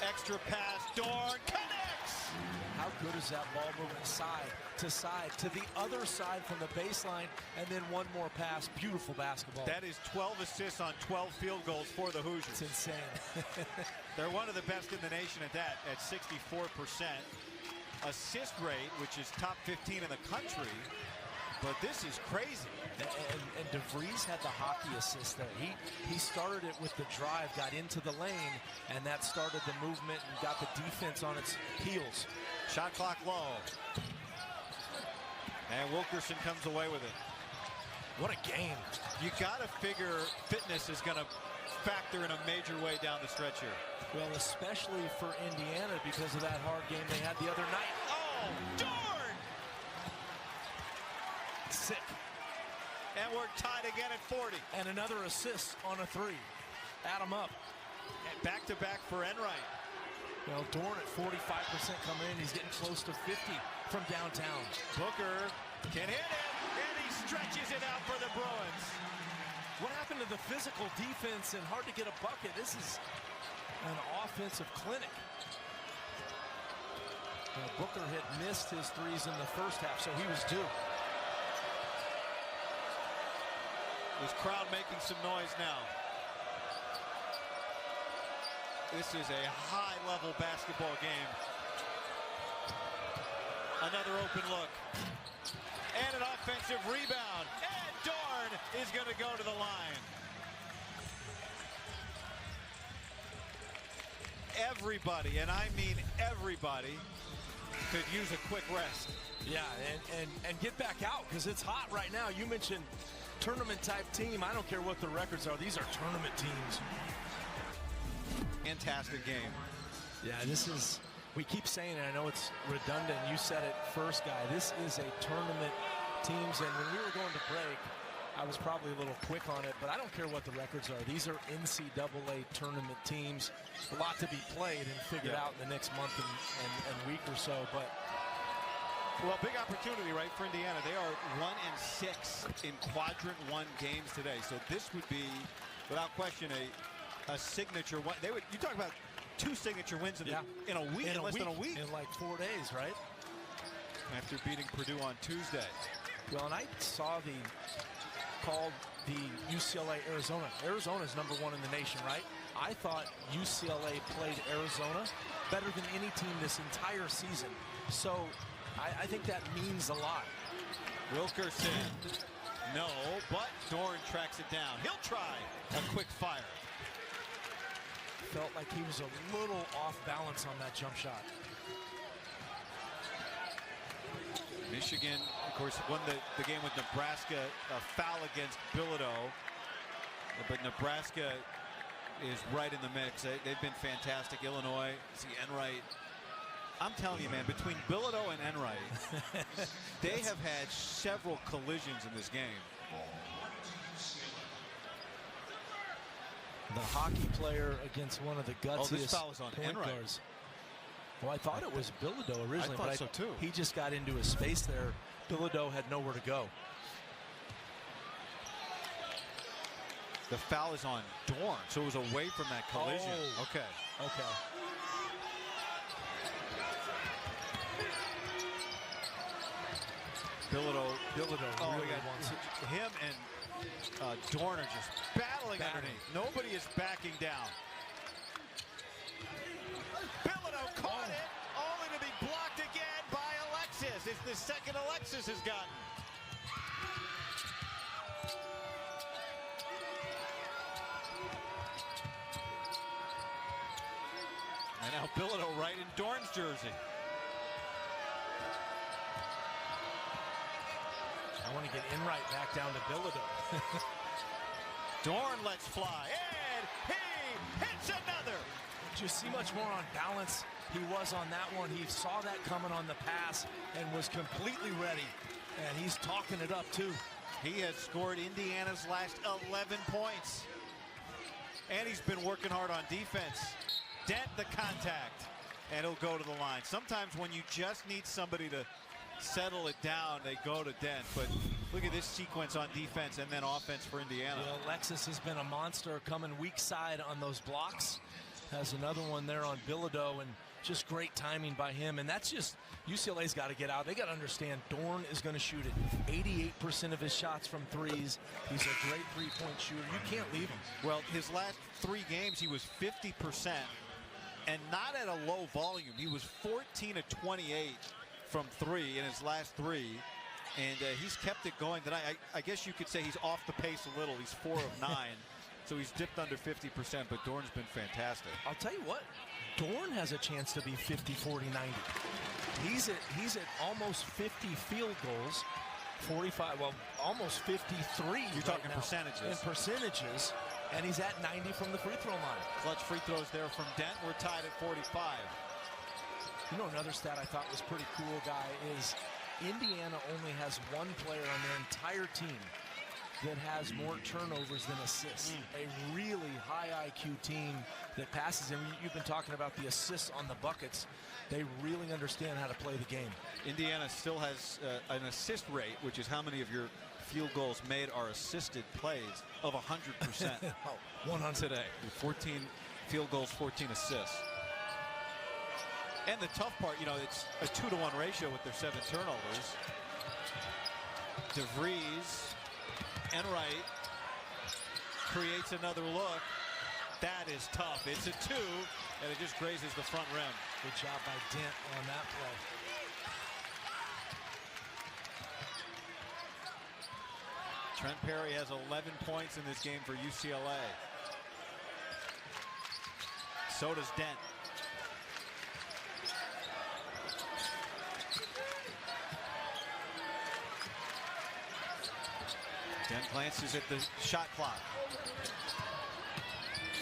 Extra pass, Dorn connects! How good is that ball moving side to the other side from the baseline, and then one more pass. Beautiful basketball. That is 12 assists on 12 field goals for the Hoosiers. It's insane. They're one of the best in the nation at that, at 64%. Assist rate, which is top 15 in the country. But this is crazy. And DeVries had the hockey assist there. He started it with the drive, got into the lane, and that started the movement and got the defense on its heels. Shot clock low. And Wilkerson comes away with it. What a game. You got to figure fitness is going to factor in a major way down the stretch here. Well, especially for Indiana because of that hard game they had the other night. Oh, Dorn! Sick. And we're tied again at 40. And another assist on a three. Add them up. And back-to-back for Enright. Well, Dorn at 45% coming in. He's getting close to 50 from downtown. Booker can hit it, and he stretches it out for the Bruins. What happened to the physical defense and hard to get a bucket? This is an offensive clinic. Booker had missed his threes in the first half, so he was due. This crowd making some noise now. This is a high-level basketball game. Another open look. And an offensive rebound. And Dorn is going to go to the line. Everybody, and I mean everybody, could use a quick rest. Yeah, and get back out because it's hot right now. You mentioned tournament type team. I don't care what the records are. These are tournament teams. Fantastic game. Yeah, this is, we keep saying it. I know it's redundant. You said it first, Guy. This is a tournament teams. And when we were going to break, I was probably a little quick on it, but I don't care what the records are. These are NCAA tournament teams. A lot to be played and figured out in the next month and week or so. But well, big opportunity, right, for Indiana. They are 1-6 in quadrant 1 games today. So this would be, without question, a signature one. They would. You talk about 2 signature wins in a week, in less than a week, in like 4 days, right? After beating Purdue on Tuesday. Well, and I saw called the UCLA Arizona. Arizona's #1 in the nation, right? I thought UCLA played Arizona better than any team this entire season. So I think that means a lot. Wilkerson, no, but Dorn tracks it down. He'll try a quick fire. Felt like he was a little off balance on that jump shot. Michigan, of course, won the game with Nebraska, a foul against Bilodeau. But Nebraska is right in the mix. They've been fantastic. Illinois, see Enright. I'm telling you, man, between Bilodeau and Enright, they have had several collisions in this game. The hockey player against one of the gutsiest this foul was on point Enright. guards. Well, I thought it was Bilodeau originally, I thought but so too. He just got into a space there. Bilodeau had nowhere to go. The foul is on Dorn, so it was away from that collision. Oh. Okay. Okay. Bilodeau really wants it. Him and Dorn are just battling underneath. Nobody is backing down. Bilodeau caught it, only to be blocked again by Alexis. It's the second Alexis has gotten. And now Bilodeau right in Dorn's jersey. I want to get Enright back down to Bilodeau. Dorn lets fly, and he hits another. Did you see much more on balance he was on that one? He saw that coming on the pass and was completely ready. And he's talking it up, too. He has scored Indiana's last 11 points. And he's been working hard on defense. Dent the contact, and he'll go to the line. Sometimes when you just need somebody to settle it down, they go to Dent. But look at this sequence on defense and then offense for Indiana. Well, Alexis has been a monster coming weak side on those blocks. Has another one there on Bilodeau, and just great timing by him. And that's just, UCLA's got to get out. They got to understand Dorn is going to shoot it. 88% of his shots from threes. He's a great three-point shooter. You can't leave him. Well, his last 3 games, he was 50%, and not at a low volume. He was 14 of 28 from 3 in his last 3. And he's kept it going tonight. I guess you could say he's off the pace a little. He's 4 of 9. So he's dipped under 50%, but Dorn's been fantastic. I'll tell you what, Dorn has a chance to be 50, 40, 90. He's at almost 50 field goals, 45, well, almost 53. You're talking percentages. In percentages, and he's at 90 from the free throw line. Clutch free throws there from Dent. We're tied at 45. You know, another stat I thought was pretty cool, Guy, is Indiana only has one player on their entire team that has more turnovers than assists. A really high IQ team that passes him. You've been talking about the assists on the buckets. They really understand how to play the game. Indiana still has an assist rate, which is how many of your field goals made are assisted plays, of 100%. Oh, 100 today. 14 field goals, 14 assists. And the tough part, you know, it's a 2-to-1 ratio with their 7 turnovers. DeVries, Enright creates another look. That is tough. It's a 2, and it just grazes the front rim. Good job by Dent on that play. Trent Perry has 11 points in this game for UCLA. So does Dent. Dent glances at the shot clock.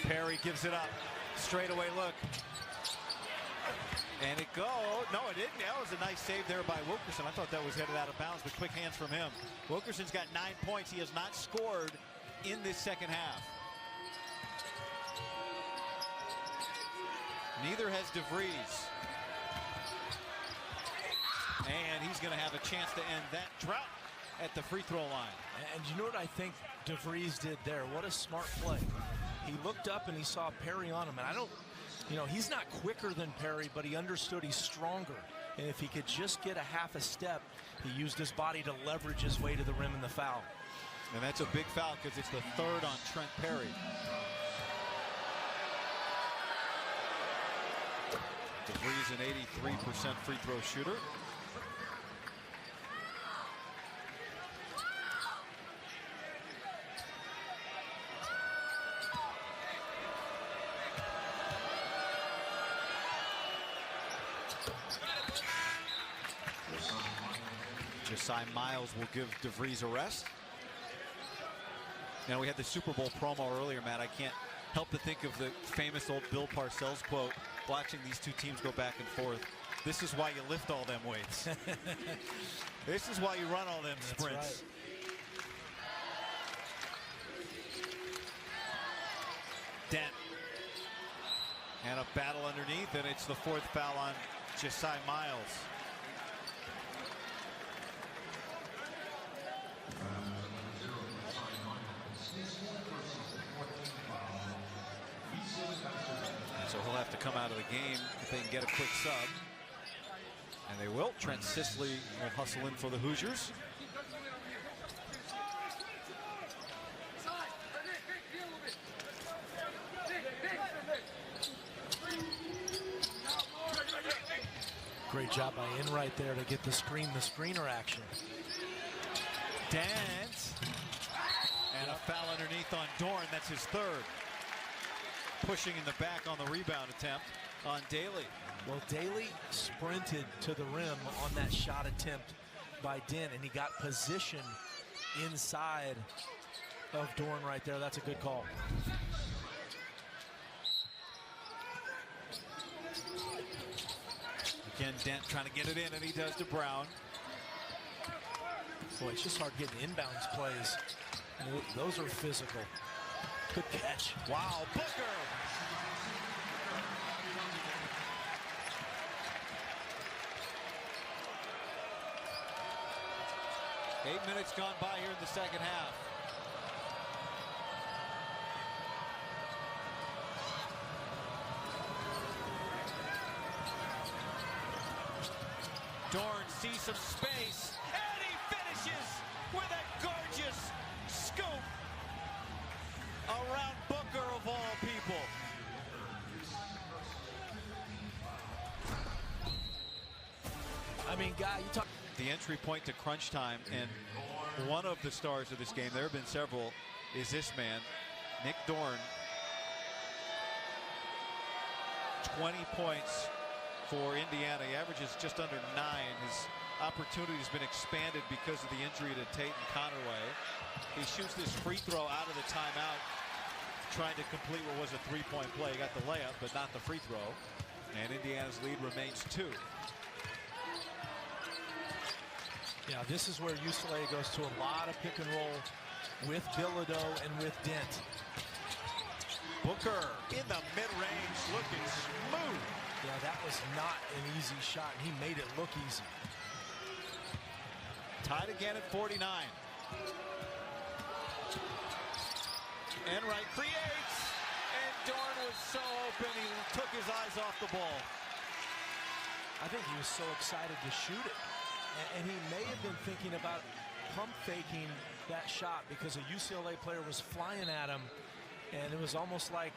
Perry gives it up. Straightaway look. And it goes. No, it didn't. That was a nice save there by Wilkerson. I thought that was headed out of bounds, but quick hands from him. Wilkerson's got 9 points. He has not scored in this second half. Neither has DeVries. And he's going to have a chance to end that drought at the free throw line. And you know what I think DeVries did there? What a smart play. He looked up and he saw Perry on him. And I don't, you know, he's not quicker than Perry, but he understood he's stronger. And if he could just get a half a step, he used his body to leverage his way to the rim in the foul. And that's a big foul because it's the 3rd on Trent Perry. DeVries an 83% free throw shooter. Josiah Miles will give DeVries a rest. Now, we had the Super Bowl promo earlier, Matt. I can't help to think of the famous old Bill Parcells quote, watching these two teams go back and forth. This is why you lift all them weights. This is why you run all them sprints. That's right. Dent. And a battle underneath, and it's the 4th foul on Josiah Miles. So he'll have to come out of the game if they can get a quick sub. And they will. Trent Sisley will hustle in for the Hoosiers. Great job by Enright there to get the screener action. Dance. And a foul underneath on Dorn. That's his 3rd. Pushing in the back on the rebound attempt on Daly. Well, Daly sprinted to the rim on that shot attempt by Dent, and he got position inside of Dorn right there. That's a good call. Again, Dent trying to get it in, and he does to Brown. Boy, it's just hard getting inbounds plays. Those are physical. Good catch. Wow, Booker! 8 minutes gone by here in the second half. Dorn sees some space, and he finishes with a gorgeous scoop around Booker of all people. I mean, guy, you talk. The entry point to crunch time, and one of the stars of this game, there have been several, is this man, Nick Dorn. 20 points for Indiana. He averages just under 9. His opportunity has been expanded because of the injury to Tate and Conaway. He shoots this free throw out of the timeout, trying to complete what was a three-point play. He got the layup, but not the free throw. And Indiana's lead remains 2. Yeah, this is where UCLA goes to a lot of pick and roll with Bilodeau and with Dent. Booker in the mid-range, looking smooth. Yeah, that was not an easy shot, and he made it look easy. Tied again at 49. Enright creates, and Dorn was so open, he took his eyes off the ball. I think he was so excited to shoot it. And he may have been thinking about pump faking that shot because a UCLA player was flying at him, and it was almost like,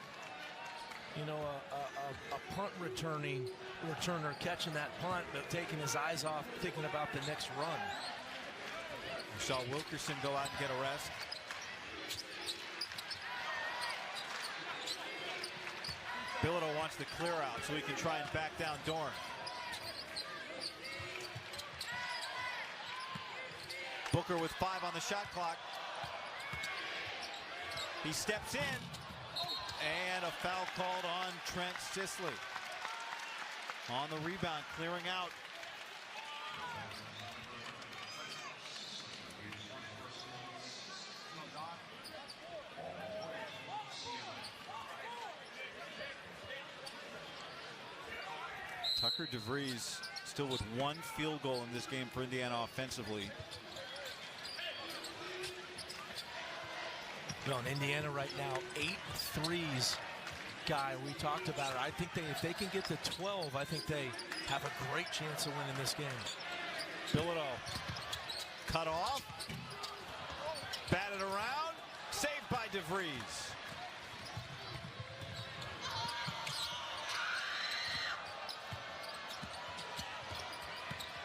you know, a punt returner catching that punt, but taking his eyes off, thinking about the next run. We saw Wilkerson go out and get a rest. Bilodeau wants the clear out so he can try and back down Dorn. Booker with 5 on the shot clock. He steps in, and a foul called on Trent Sisley. On the rebound, clearing out. Tucker DeVries still with 1 field goal in this game for Indiana offensively. Well, in Indiana right now, 8 threes, Guy. We talked about it. I think if they can get to 12, I think they have a great chance of winning this game. Bilodeau cut off, batted around, saved by DeVries.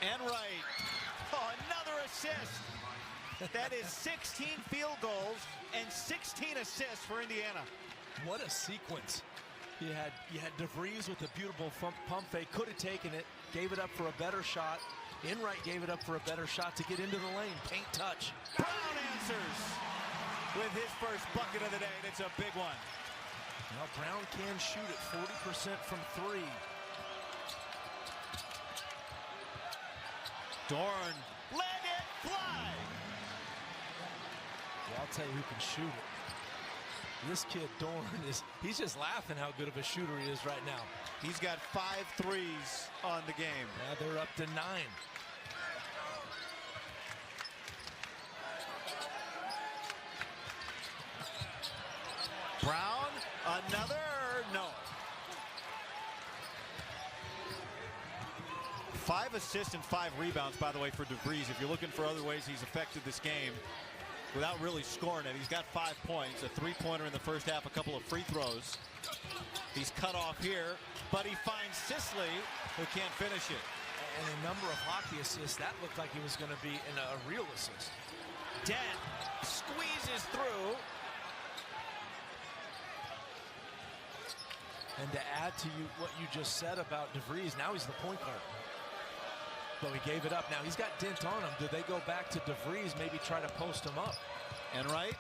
Enright, oh, another assist. That is 16 field goals and 16 assists for Indiana. What a sequence. You had DeVries with a beautiful pump fake, could have taken it, gave it up for a better shot. Enright gave it up for a better shot to get into the lane, paint touch. Brown answers with his first bucket of the day, and it's a big one. Well, Brown can shoot at 40% from 3. Dorn let it fly. Yeah, I'll tell you who can shoot it. This kid, Dorn, he's just laughing how good of a shooter he is right now. He's got 5 threes on the game. Yeah, they're up to 9. Brown, another, no. 5 assists and 5 rebounds, by the way, for DeVries. If you're looking for other ways he's affected this game without really scoring it, he's got 5 points, a 3-pointer in the first half, a couple of free throws. He's cut off here, but he finds Sisley, who can't finish it. And a number of hockey assists, that looked like he was going to be in a real assist. Dent squeezes through. And to add to what you just said about DeVries, now he's the point guard. But he gave it up. Now he's got Dent on him. Do they go back to DeVries, maybe try to post him up? Enright.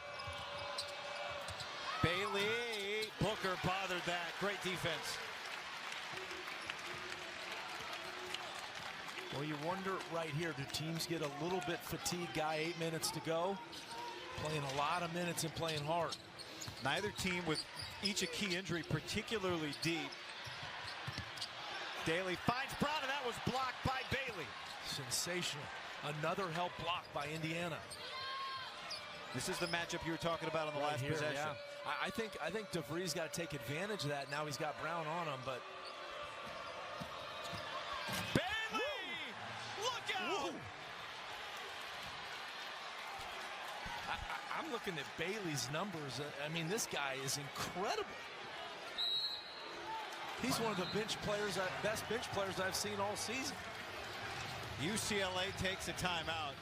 Bailey. Booker bothered that. Great defense. Well, you wonder right here, do teams get a little bit fatigued? Guy, 8 minutes to go. Playing a lot of minutes and playing hard. Neither team with each a key injury, particularly deep. Daly finds Brown, and that was blocked by Bailey. Sensational. Another help block by Indiana. This is the matchup you were talking about on the last Here, possession. yeah. I think DeVries got to take advantage of that. Now he's got Brown on him, but Bailey! Look out! whoa. I'm looking at Bailey's numbers. I mean, this guy is incredible. He's one of the best bench players I've seen all season. UCLA takes a timeout.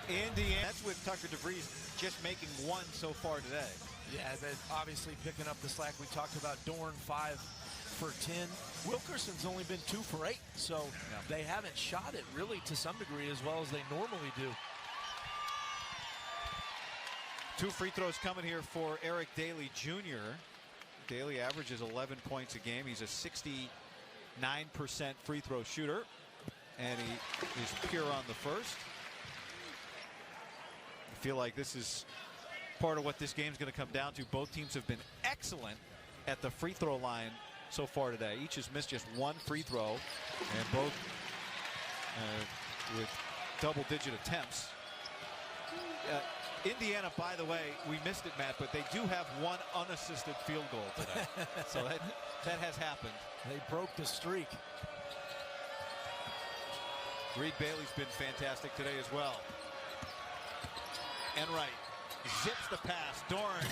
Indiana, that's with Tucker DeVries just making one so far today. Yeah, they're obviously picking up the slack. We talked about Dorn 5 for 10. Wilkerson's only been 2 for 8, so they haven't shot it really to some degree as well as they normally do. 2 free throws coming here for Eric Daly Jr. Daly averages 11 points a game. He's a 69% free throw shooter, and he is pure on the first. I feel like this is part of what this game's going to come down to. Both teams have been excellent at the free throw line so far today. Each has missed just 1 free throw, and both with double-digit attempts. Indiana, by the way, we missed it, Matt, but they do have 1 unassisted field goal today. So that has happened. They broke the streak. Reed Bailey's been fantastic today as well. Enright zips the pass. Dorn.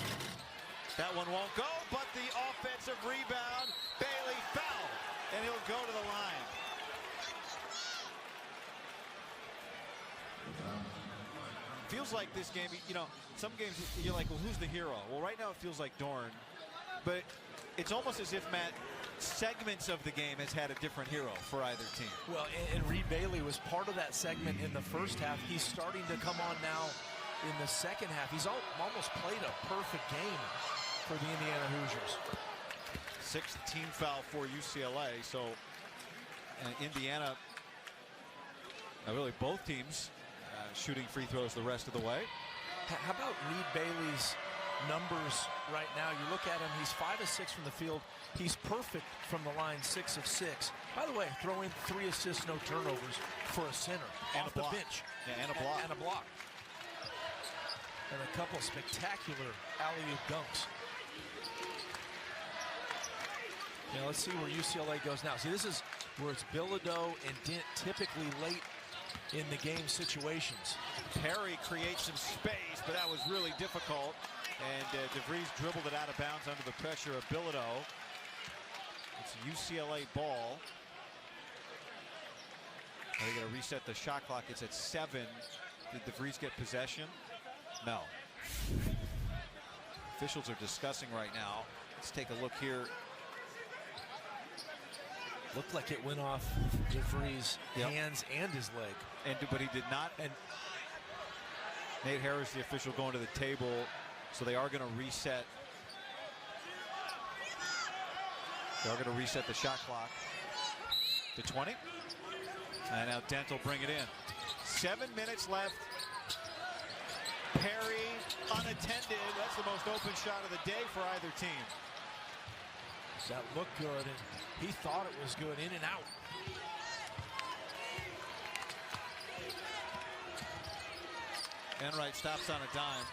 That one won't go, but the offensive rebound. Bailey foul, and he'll go to the line. Feels like this game, you know, some games you're like, well, who's the hero? Well, right now it feels like Dorn, but it's almost as if, Matt, segments of the game has had a different hero for either team. Well, and Reed Bailey was part of that segment in the first half. He's starting to come on now in the second half. He's almost played a perfect game for the Indiana Hoosiers. 6th team foul for UCLA, so Indiana, really both teams shooting free throws the rest of the way. How about Reed Bailey's numbers right now? You look at him, he's 5 of 6 from the field. He's perfect from the line, 6 of 6. By the way, throw in 3 assists, no turnovers for a center And off a the block. bench. Yeah, and a block. And a block. And a couple spectacular alley-oop dunks. Now let's see where UCLA goes now. See, this is where it's Bilodeau and Dent typically late in the game situations. Perry creates some space, but that was really difficult. And DeVries dribbled it out of bounds under the pressure of Bilodeau. It's a UCLA ball. Are they going to reset the shot clock? It's at 7. Did DeVries get possession? No. Officials are discussing right now. Let's take a look here. Looked like it went off DeVries' hands and his leg. But he did not. And Nate Harris, the official, going to the table. So they are going to reset. They are going to reset the shot clock to 20. And now Dent will bring it in. 7 minutes left. Perry unattended. That's the most open shot of the day for either team. That looked good, and he thought it was good, in and out. Enright stops on a dime.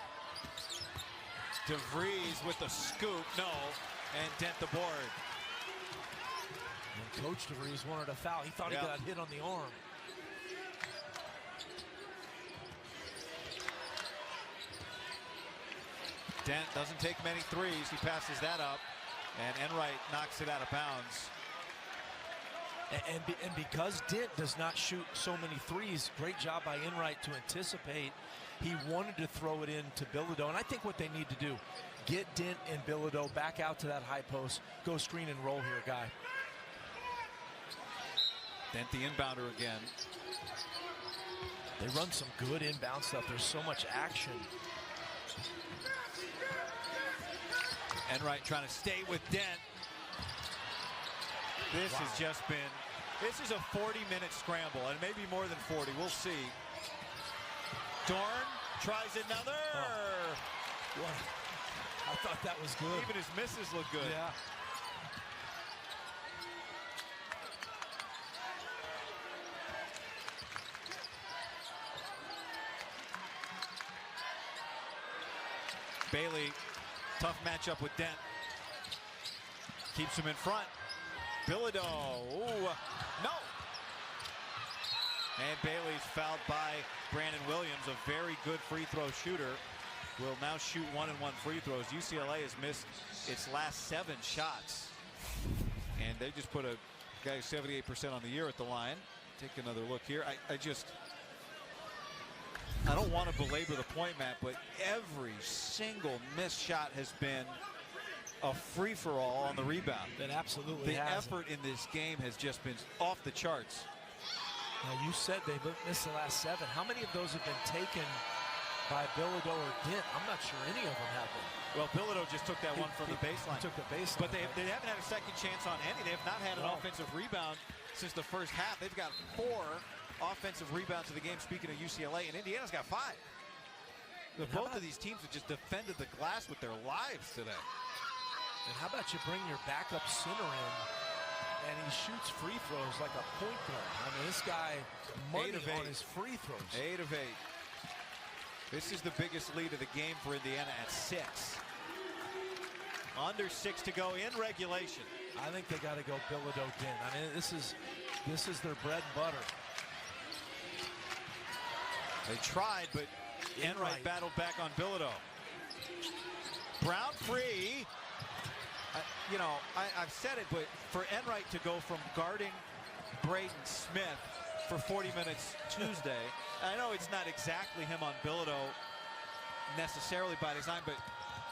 DeVries with the scoop, no, and Dent the board. And Coach DeVries wanted a foul. He thought he got hit on the arm. Dent doesn't take many threes. He passes that up, and Enright knocks it out of bounds. And because Dent does not shoot so many threes, great job by Enright to anticipate. He wanted to throw it in to Bilodeau, and I think what they need to do, get Dent and Bilodeau back out to that high post, go screen and roll here, guy. Dent the inbounder again. They run some good inbound stuff. There's so much action. Enright trying to stay with Dent. This has just been, this is a 40-minute scramble, and maybe more than 40. We'll see. Dorn tries another. Oh. I thought that was good. Even his misses look good. Yeah. Bailey, tough matchup with Dent. Keeps him in front. Bilodeau, ooh, no! And Bailey's fouled by Brandon Williams, a very good free throw shooter. Will now shoot 1-and-1 free throws. UCLA has missed its last 7 shots. And they just put a guy 78% on the year at the line. Take another look here. I don't want to belabor the point, Matt, but every single missed shot has been a free-for-all on the rebound. That absolutely The has. effort in this game has just been off the charts. Now, you said they've missed the last 7. How many of those have been taken by Bilodeau or Dent? I'm not sure any of them have been. Well, Bilodeau just took that one from the baseline. Took the baseline. But they haven't had a second chance on any. They have not had an offensive rebound since the first half. They've got 4 offensive rebounds of the game, speaking of UCLA, and Indiana's got 5. Both of these teams have just defended the glass with their lives today. And how about you bring your backup center in, and he shoots free throws like a point guard. I mean, this guy money on his free throws. 8 of 8. This is the biggest lead of the game for Indiana at 6. Under 6 to go in regulation. I think they got to go Bilodeau Dent. I mean, this is their bread and butter. They tried, but Enright battled back on Bilodeau. Brown free. I've said it, but for Enright to go from guarding Braden Smith for 40 minutes Tuesday, I know it's not exactly him on Bilodeau necessarily by design, but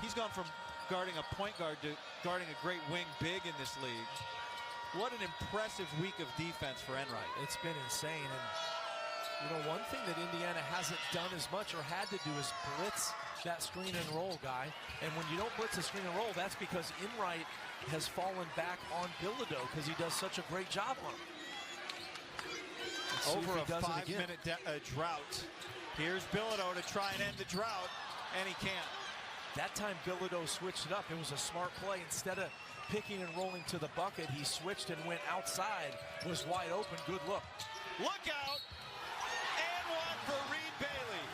he's gone from guarding a point guard to guarding a great wing big in this league. What an impressive week of defense for Enright. It's been insane. And one thing that Indiana hasn't done as much or had to do is blitz that screen and roll guy. And when you don't blitz a screen and roll, that's because Enright has fallen back on Bilodeau because he does such a great job on him. Over a 5-minute drought. Here's Bilodeau to try and end the drought, and he can't. That time Bilodeau switched it up. It was a smart play. Instead of picking and rolling to the bucket, he switched and went outside. Was wide open. Good look. Look out! And one for Reed Bailey.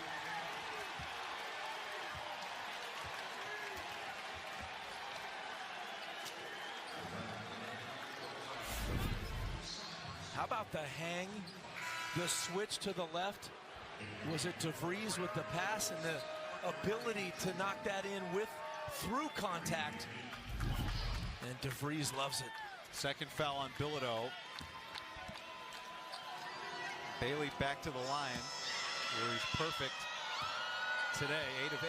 How about the hang, the switch to the left? Was it DeVries with the pass and the ability to knock that in through contact? And DeVries loves it. Second foul on Bilodeau. Bailey back to the line where he's perfect today, 8 of 8.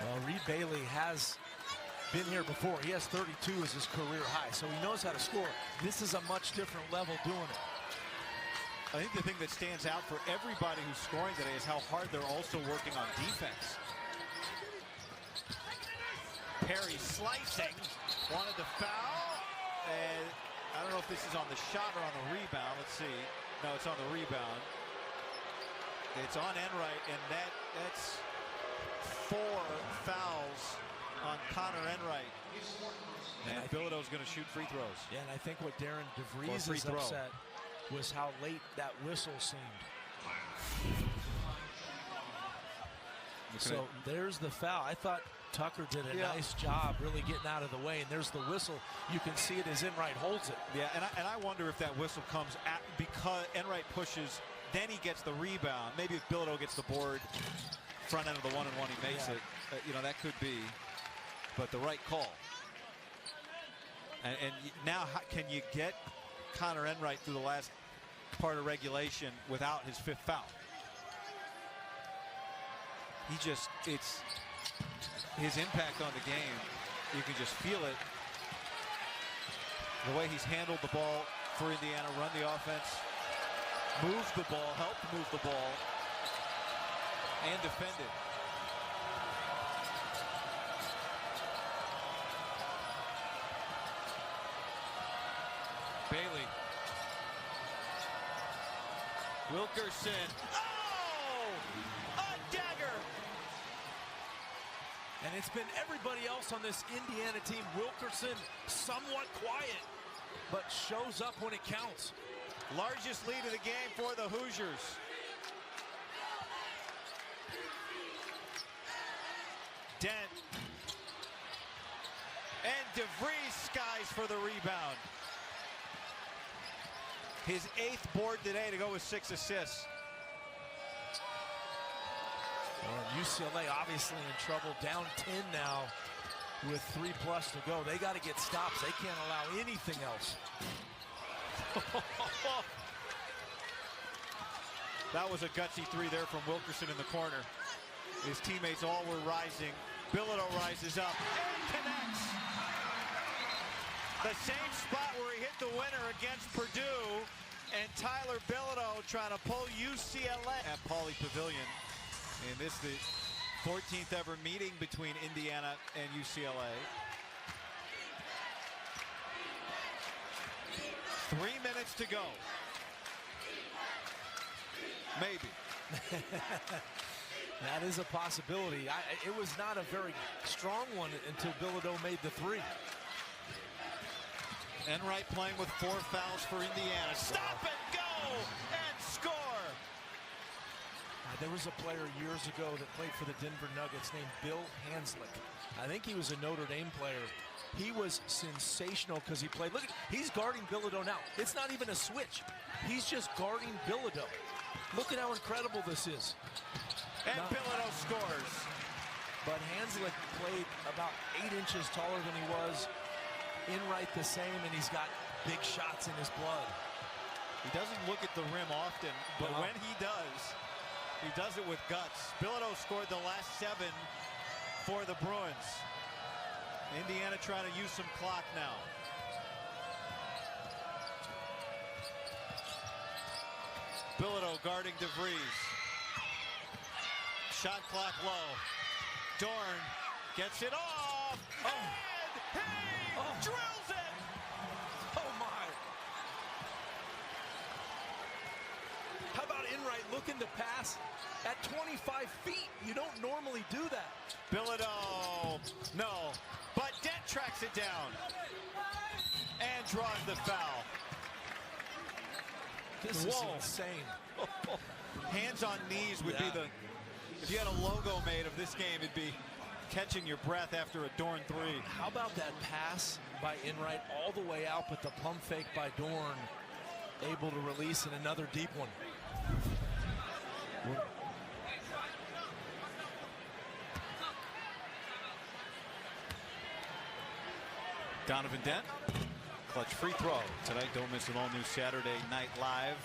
Well, Reed Bailey has been here before. He has 32 as his career high, so he knows how to score. This is a much different level doing it. I think the thing that stands out for everybody who's scoring today is how hard they're also working on defense. Perry slicing, wanted the foul, and I don't know if this is on the shot or on the rebound. Let's see. No, it's on the rebound. It's on Enright, and that's 4 fouls on Connor Enright. And Bilodeau's going to shoot free throws. Yeah, and I think what Darren DeVries is upset was how late that whistle seemed. So there's the foul. I thought Tucker did a nice job really getting out of the way, and there's the whistle. You can see it as Enright holds it. Yeah, and I wonder if that whistle comes because Enright pushes, then he gets the rebound. Maybe if Bilodeau gets the board, front end of the 1-and-1, he makes it. That could be, but the right call. And now, can you get Connor Enright through the last part of regulation without his 5th foul? It's his impact on the game. You can just feel it. The way he's handled the ball for Indiana, run the offense, moved the ball, helped move the ball, and defended. Bailey. Wilkerson. Oh! A dagger! And it's been everybody else on this Indiana team. Wilkerson, somewhat quiet, but shows up when it counts. Largest lead of the game for the Hoosiers. Dent. And DeVries skies for the rebound. His 8th board today to go with 6 assists. Well, UCLA obviously in trouble, down 10 now with 3+ to go. They got to get stops. They can't allow anything else. That was a gutsy 3 there from Wilkerson in the corner. His teammates all were rising. Bilodeau rises up and connects. The same spot where he hit the winner against Purdue, and Tyler Bilodeau trying to pull UCLA at Pauley Pavilion. And this is the 14th ever meeting between Indiana and UCLA. 3 minutes to go. Maybe. That is a possibility. It was not a very strong one until Bilodeau made the 3. Enright playing with 4 fouls for Indiana. Stop and go and score. There was a player years ago that played for the Denver Nuggets named Bill Hanslick. I think he was a Notre Dame player. He was sensational because he played. Look, he's guarding Bilodeau now. It's not even a switch. He's just guarding Bilodeau. Look at how incredible this is. And Bilodeau scores. But Hanslick played about 8 inches taller than he was. Enright the same, and he's got big shots in his blood. He doesn't look at the rim often, but when he does it with guts. Bilodeau scored the last 7 for the Bruins. Indiana trying to use some clock now. Bilodeau guarding DeVries. Shot clock low. Dorn gets it off. And he drills it. Oh my. How about Enright looking to pass at 25 feet? You don't normally do that. Bilodeau, no. But Dent tracks it down and draws the foul. This is insane. Hands on knees would be the, if you had a logo made of this game, it'd be catching your breath after a Dorn 3. How about that pass by Enright all the way out, but the pump fake by Dorn able to release in another deep one. Donovan Dent, clutch free throw. Tonight, don't miss an all-new Saturday Night Live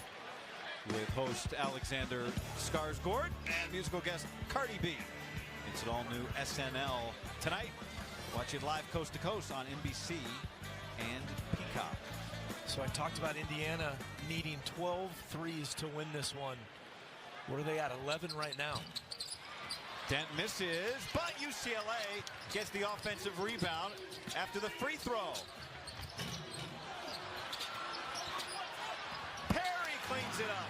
with host Alexander Skarsgård and musical guest Cardi B. It's an all-new SNL tonight. Watch it live coast to coast on NBC and Peacock. So I talked about Indiana needing 12 threes to win this one. What are they at? 11 right now. Dent misses, but UCLA gets the offensive rebound after the free throw. Perry cleans it up.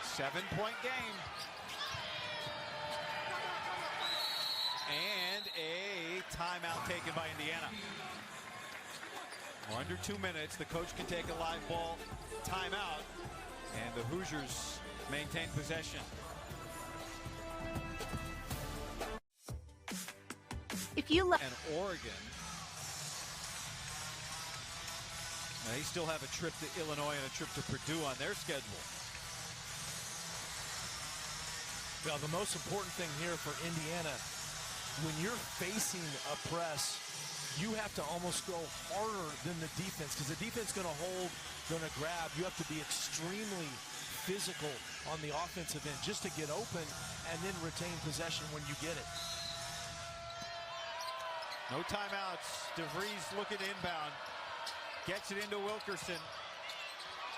7-point game. And a timeout taken by Indiana. We're under 2 minutes. The coach can take a live ball timeout, and the Hoosiers maintain possession. If you And Oregon, they still have a trip to Illinois and a trip to Purdue on their schedule. Well, the most important thing here for Indiana, when you're facing a press, you have to almost go harder than the defense, because the defense is going to hold, going to grab. You have to be extremely physical on the offensive end just to get open and then retain possession when you get it. No timeouts. DeVries looking to inbound. Gets it into Wilkerson.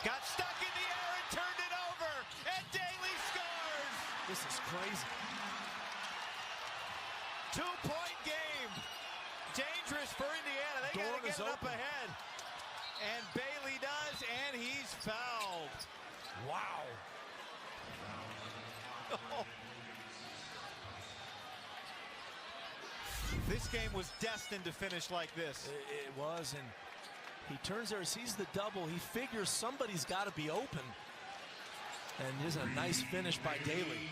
Got stuck in the air and turned it over. And Daly scores. This is crazy. 2-point game. Dangerous for Indiana. They got to get it up ahead. And Bailey does, and he's fouled. Wow. This game was destined to finish like this. It was, and He turns there, sees the double. He figures somebody's got to be open. And there's a nice finish by Daly.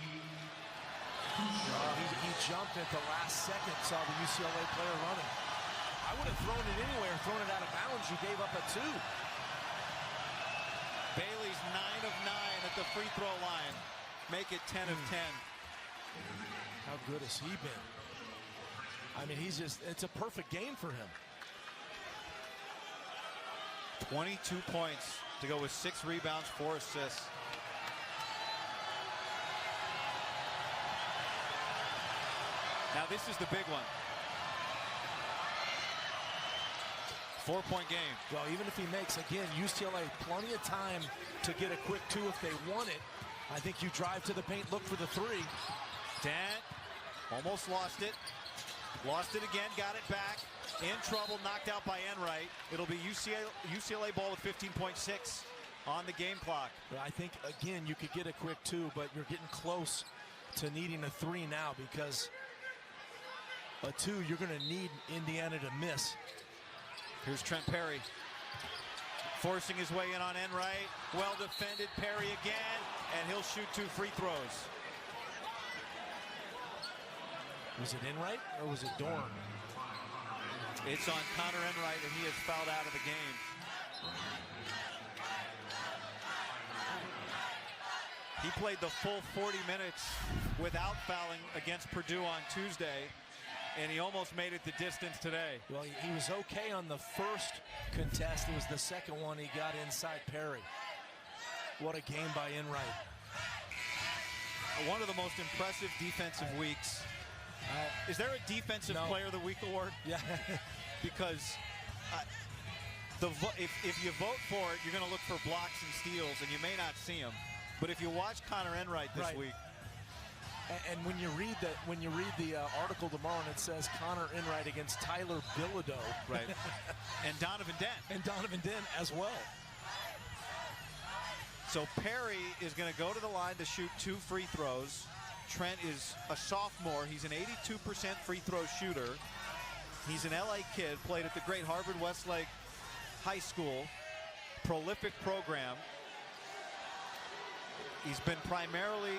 He jumped at the last second, saw the UCLA player running. I would have thrown it anywhere, thrown it out of bounds. You gave up a 2. Bailey's 9 of 9 at the free throw line. Make it 10 of 10. How good has he been? I mean, it's a perfect game for him. 22 points to go with 6 rebounds, 4 assists. Now this is the big one. 4-point game. Well, even if he makes, again, UCLA plenty of time to get a quick 2 if they want it. I think you drive to the paint, look for the 3. Dent almost lost it. Lost it again, got it back. In trouble, knocked out by Enright. It'll be UCLA ball with 15.6 on the game clock. But I think, again, you could get a quick 2, but you're getting close to needing a 3 now, because a 2 you're going to need Indiana to miss. Here's Trent Perry forcing his way in on Enright. Well defended, Perry again, and he'll shoot 2 free throws. Was it Enright or was it Dorn? It's on Connor Enright, and he is fouled out of the game. He played the full 40 minutes without fouling against Purdue on Tuesday, and he almost made it the distance today. Well, he was okay on the first contest. It was the second one he got inside Perry. What a game by Enright. One of the most impressive defensive weeks. Is there a defensive player of the week award? Yeah. Because if you vote for it, you're going to look for blocks and steals, and you may not see them. But if you watch Connor Enright this week, and when you read the article tomorrow, and it says Connor Enright against Tyler Bilodeau, right, and Donovan Dent, as well. So Perry is going to go to the line to shoot 2 free throws. Trent is a sophomore. He's an 82% free throw shooter. He's an LA kid, played at the great Harvard Westlake High School, prolific program. He's been primarily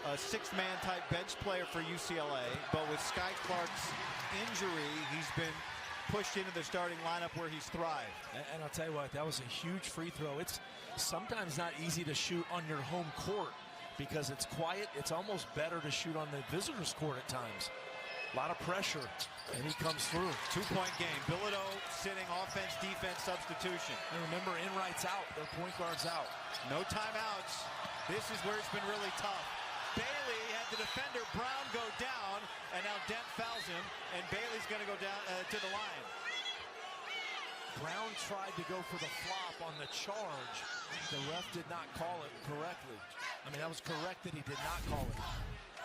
a 6-man type bench player for UCLA, but with Sky Clark's injury, he's been pushed into the starting lineup where he's thrived. And I'll tell you what, that was a huge free throw. It's sometimes not easy to shoot on your home court because it's quiet. It's almost better to shoot on the visitors' court at times. A lot of pressure, and he comes through. 2-point game. Bilodeau sitting offense, defense substitution. And remember, Enright's out. Their point guard's out. No timeouts. This is where it's been really tough. Bailey had the defender Brown go down, and now Dent fouls him, and Bailey's going to go down to the line. Brown tried to go for the flop on the charge. The ref did not call it correctly. I mean, that was correct that he did not call it.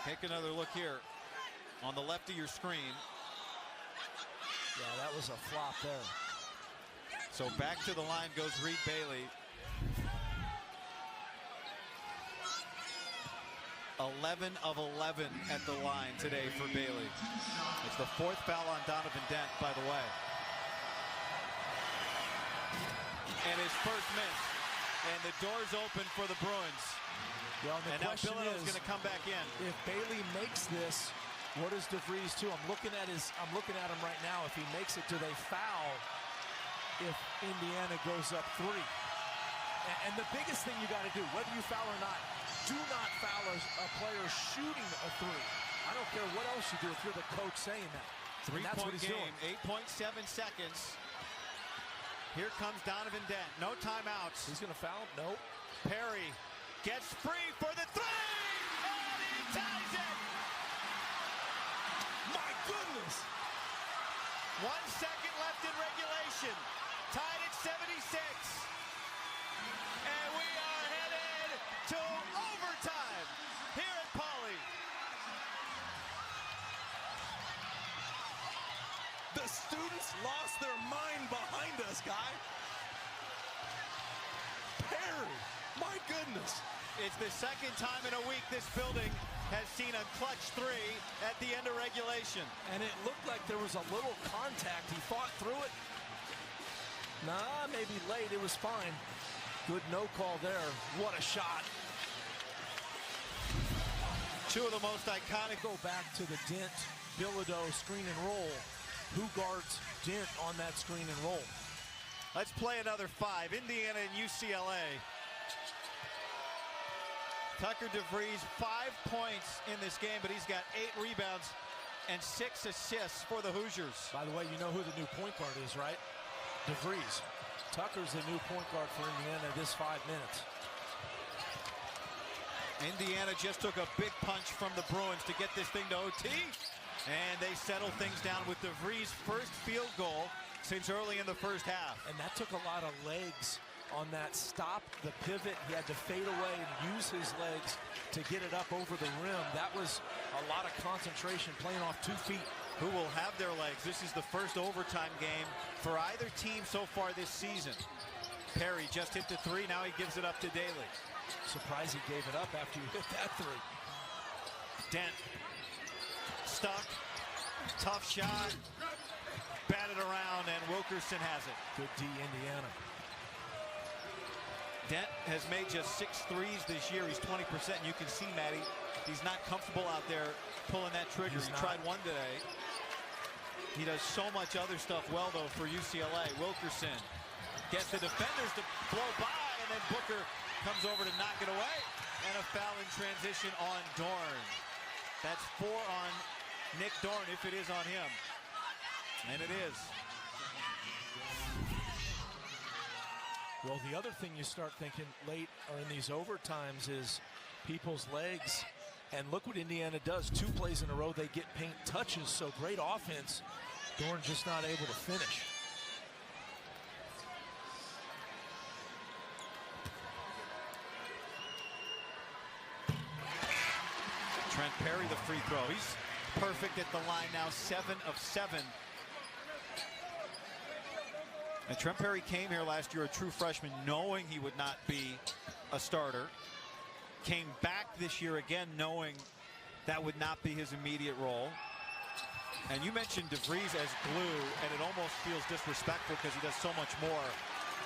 Take another look here on the left of your screen. Yeah, that was a flop there. So back to the line goes Reed Bailey. 11 of 11 at the line today for Bailey. It's the 4th foul on Donovan Dent, by the way. And his first miss. And the door's open for the Bruins. Well, and now Bilodeau's going to come back in. If Bailey makes this, what does DeVries do? I'm looking at him right now. If he makes it, do they foul if Indiana goes up 3? And the biggest thing you got to do, whether you foul or not, do not foul a player shooting a 3. I don't care what else you do if you're the coach saying that. 3-point game, 8.7 seconds. Here comes Donovan Dent. No timeouts. He's going to foul? No. Perry gets free for the 3, and he ties it. My goodness. 1 second left in regulation. Tied at 76. And we are headed to overtime here at Pauley. The students lost their mind behind us, guy. Perry, my goodness. It's the second time in a week this building has seen a clutch 3 at the end of regulation. And it looked like there was a little contact. He fought through it. Nah, maybe late. It was fine. Good no call there. What a shot. Two of the most iconic. Go back to the Dent Bilodeau screen and roll. Who guards Dent on that screen and roll? Let's play another 5. Indiana and UCLA. Tucker DeVries, 5 points in this game, but he's got 8 rebounds and 6 assists for the Hoosiers. By the way, you know who the new point guard is, right? DeVries. Tucker's the new point guard for Indiana this 5 minutes. Indiana just took a big punch from the Bruins to get this thing to OT. And they settle things down with DeVries' first field goal since early in the first half. And that took a lot of legs on that stop, the pivot. He had to fade away and use his legs to get it up over the rim. That was a lot of concentration playing off 2 feet. Who will have their legs? This is the first overtime game for either team so far this season. Perry just hit the 3. Now he gives it up to Daly. Surprised he gave it up after you hit that 3. Dent stuck. Tough shot. Batted around, and Wilkerson has it. Good D, Indiana. Dent has made just 6 threes this year. He's 20%. And you can see, Maddie, he's not comfortable out there pulling that trigger. He tried one today. He does so much other stuff well, though, for UCLA. Wilkerson gets the defenders to blow by, and then Booker comes over to knock it away. And a foul in transition on Dorn. That's 4 on Nick Dorn, if it is on him. And it is. Well, the other thing you start thinking late or in these overtimes is people's legs. And look what Indiana does. 2 plays in a row, they get paint touches. So great offense. Dorn just not able to finish. Trent Perry, the free throw. He's perfect at the line now, 7 of 7. And Trent Perry came here last year a true freshman, knowing he would not be a starter. Came back this year again knowing that would not be his immediate role. And you mentioned DeVries as glue, and it almost feels disrespectful because he does so much more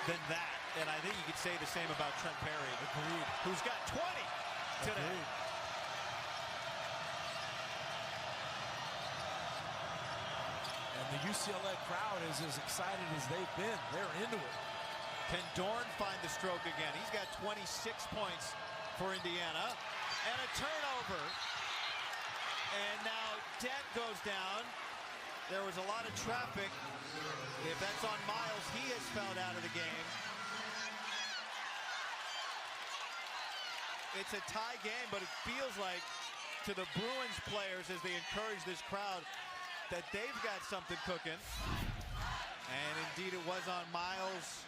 than that. And I think you could say the same about Trent Perry. Agreed. Who's got 20 today. Agreed. And the UCLA crowd is as excited as they've been. They're into it. Can Dorn find the stroke again? He's got 26 points for Indiana. And a turnover. And now Dent goes down. There was a lot of traffic. If that's on Miles, he is fouled out of the game. It's a tie game, but it feels like to the Bruins players as they encourage this crowd that they've got something cooking. And indeed it was on Miles,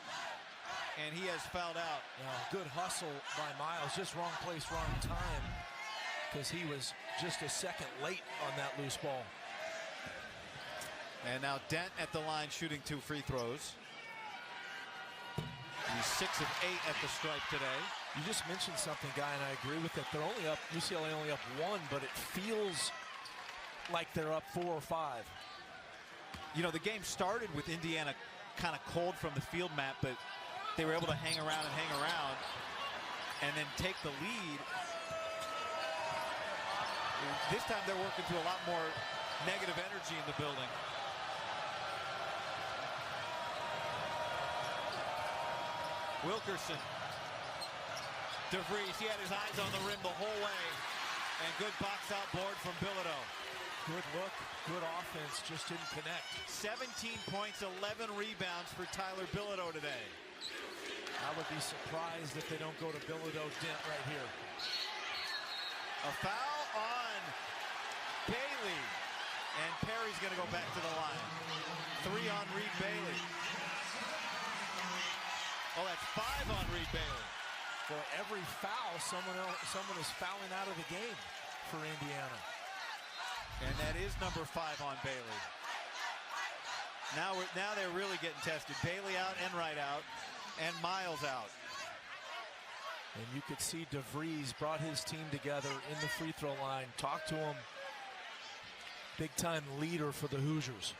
and he has fouled out. Good hustle by Miles, just wrong place, wrong time, because he was just a second late on that loose ball. And now Dent at the line shooting 2 free throws. He's 6 of 8 at the stripe today. You just mentioned something, Guy, and I agree with it. They're only up, UCLA only up 1, but it feels like they're up 4 or 5. You know, the game started with Indiana kind of cold from the field map, but they were able to hang around and then take the lead. This time they're working through a lot more negative energy in the building. Wilkerson. DeVries, he had his eyes on the rim the whole way. And good box out board from Bilodeau. Good look, good offense, just didn't connect. 17 points, 11 rebounds for Tyler Bilodeau today. I would be surprised if they don't go to Bilodeau Dent right here. A foul on Bailey. And Perry's going to go back to the line. 3 on Reed Bailey. Oh, that's 5 on Reed Bailey. For every foul, someone is fouling out of the game for Indiana. And that is number 5 on Bailey. Now they're really getting tested. Bailey out, Enright out, and Miles out. And you could see DeVries brought his team together in the free throw line. Talked to him. Big time leader for the Hoosiers.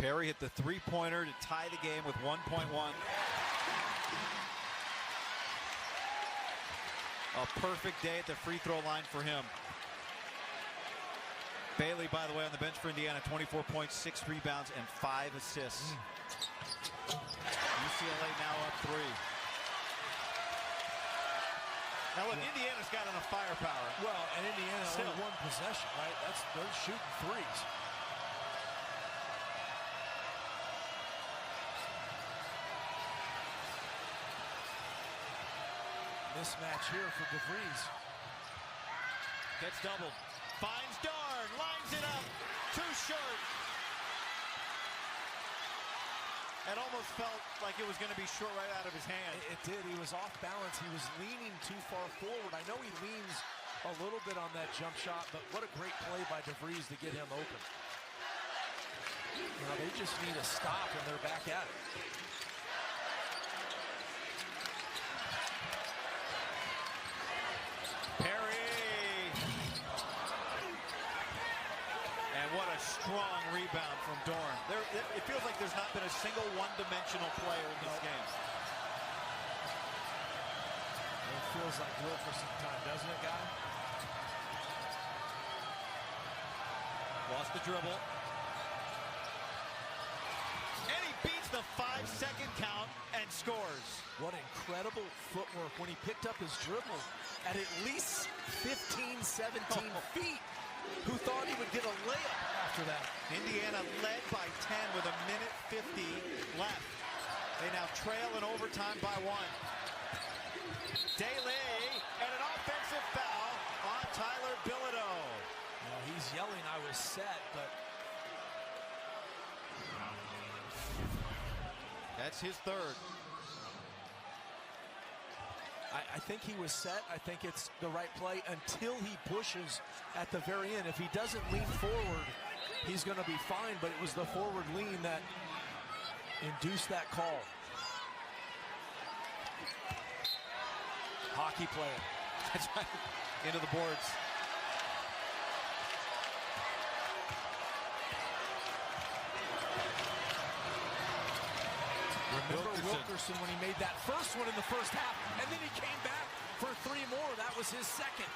Perry hit the three-pointer to tie the game with 1.1. A perfect day at the free throw line for him. Bailey, by the way, on the bench for Indiana, 24 points, 6 rebounds, and 5 assists. UCLA now up 3. Now look, Indiana's got enough firepower. Well, and Indiana only one possession, right? They're shooting threes. Mismatch here for DeVries. Gets doubled. Finds Darn. Lines it up. Too short. It almost felt like it was going to be short right out of his hand. It did. He was off balance. He was leaning too far forward. I know he leans a little bit on that jump shot, but what a great play by DeVries to get him open. Now they just need a stop, and they're back at it. What a strong rebound from Dorn. It feels like there's not been a single one-dimensional player in this game. It feels like Wilkerson time, doesn't it, guy? Lost the dribble. And he beats the 5-second count and scores. What incredible footwork when he picked up his dribble at least 15, 17 feet. Who thought he would get a layup after that? Indiana led by 10 with 1:50 left. They now trail in overtime by 1. Daly and an offensive foul on Tyler Bilodeau. Well, he's yelling, I was set, but that's his third. I think he was set. I think it's the right play until he pushes at the very end. If he doesn't lean forward, he's going to be fine, but it was the forward lean that induced that call. Hockey player. That's right. Into the boards. Remember Wilkerson when he made that first one in the first half, and then he came back for 3 more. That was his second.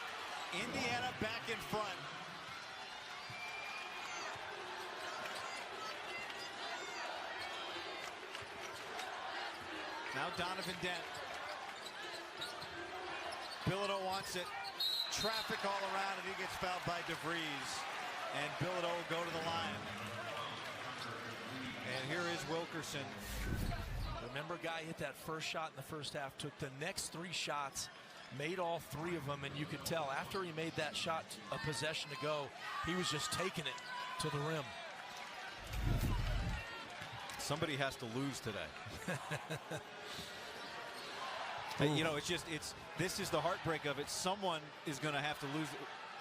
Indiana back in front. Now Donovan Dent. Bilodeau wants it. Traffic all around, and he gets fouled by DeVries. And Bilodeau will go to the line. And here is Wilkerson. Remember, Guy hit that first shot in the first half, took the next 3 shots, made all 3 of them, and you could tell after he made that shot a possession to go, he was just taking it to the rim. Somebody has to lose today. You know, this is the heartbreak of it. Someone is going to have to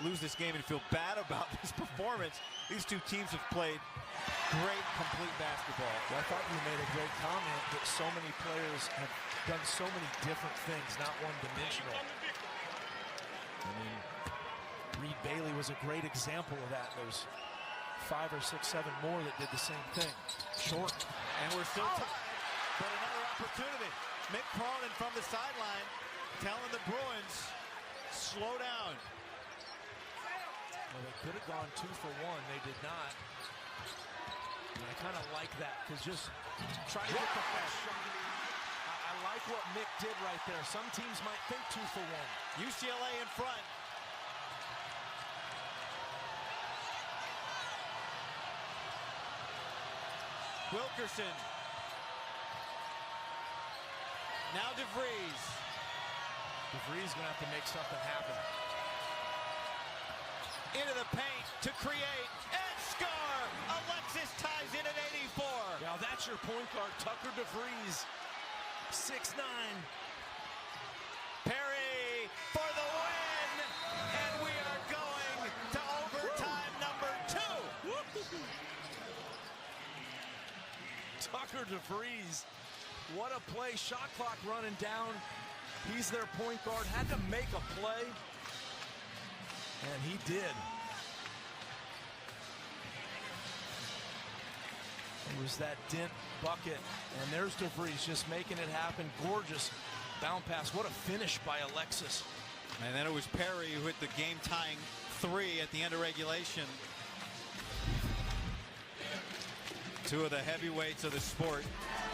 lose this game and feel bad about this performance. These two teams have played great, complete basketball. Well, I thought you made a great comment that so many players have done so many different things, not one-dimensional. I mean, Reed Bailey was a great example of that. There's 5 or 6, 7 more that did the same thing. Short. And we're still tied, but another opportunity. Mick Cronin from the sideline telling the Bruins, slow down. Well, they could have gone 2 for 1. They did not. And I kind of like that, because just try to get the best shot. I like what Mick did right there. Some teams might think 2 for 1. UCLA in front. Wilkerson. Now DeVries. DeVries going to have to make something happen. Into the paint to create and score. Alexis ties in at 84. Now that's your point guard, Tucker DeVries, 6'9". Perry for the win, and we are going to overtime number 2. Tucker DeVries, what a play. Shot clock running down. He's their point guard, had to make a play. And he did. It was that Dent bucket, and there's DeVries just making it happen. Gorgeous bound pass. What a finish by Alexis. And then it was Perry who hit the game-tying 3 at the end of regulation. Two of the heavyweights of the sport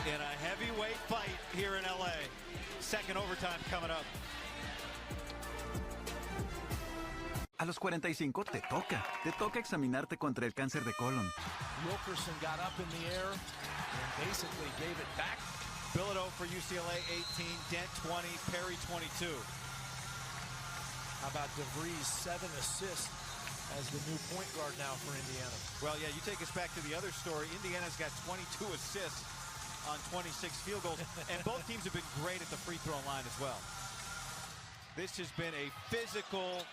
in a heavyweight fight here in LA. Second overtime coming up. A los 45 te toca examinarte contra el cáncer de colon. Wilkerson got up in the air and basically gave it back. Bilodeau for UCLA 18, Dent 20, Perry 22. How about DeVries, 7 assists as the new point guard now for Indiana. Well, yeah, you take us back to the other story. Indiana's got 22 assists on 26 field goals, and both teams have been great at the free throw line as well. This has been a physical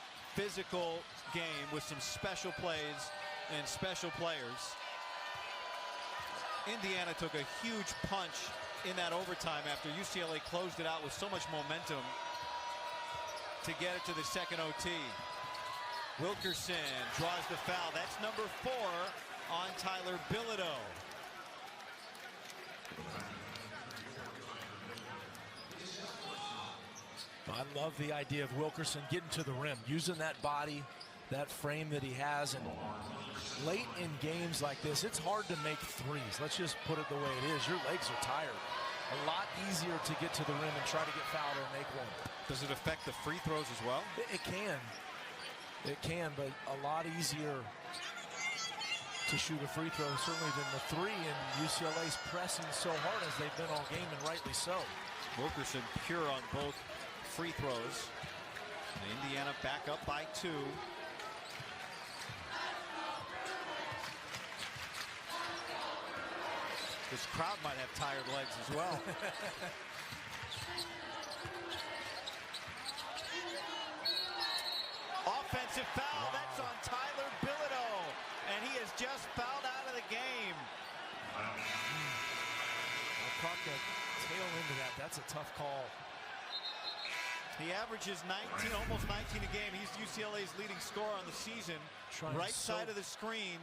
game with some special plays and special players. Indiana took a huge punch in that overtime after UCLA closed it out with so much momentum to get it to the second OT. Wilkerson draws the foul. That's number 4 on Tyler Bilodeau. I love the idea of Wilkerson getting to the rim, using that body, that frame that he has. And late in games like this, it's hard to make threes. Let's just put it the way it is. Your legs are tired. A lot easier to get to the rim and try to get fouled or make one. Does it affect the free throws as well? It can. It can, but a lot easier to shoot a free throw, certainly than the 3. And UCLA's pressing so hard as they've been all game, and rightly so. Wilkerson pure on both free throws. And Indiana back up by 2. This crowd might have tired legs as well. Offensive foul. That's on Tyler Bilodeau. And he has just fouled out of the game. I caught the tail end of that. That's a tough call. He averages 19, almost 19 a game. He's UCLA's leading scorer on the season. Right side of the screen.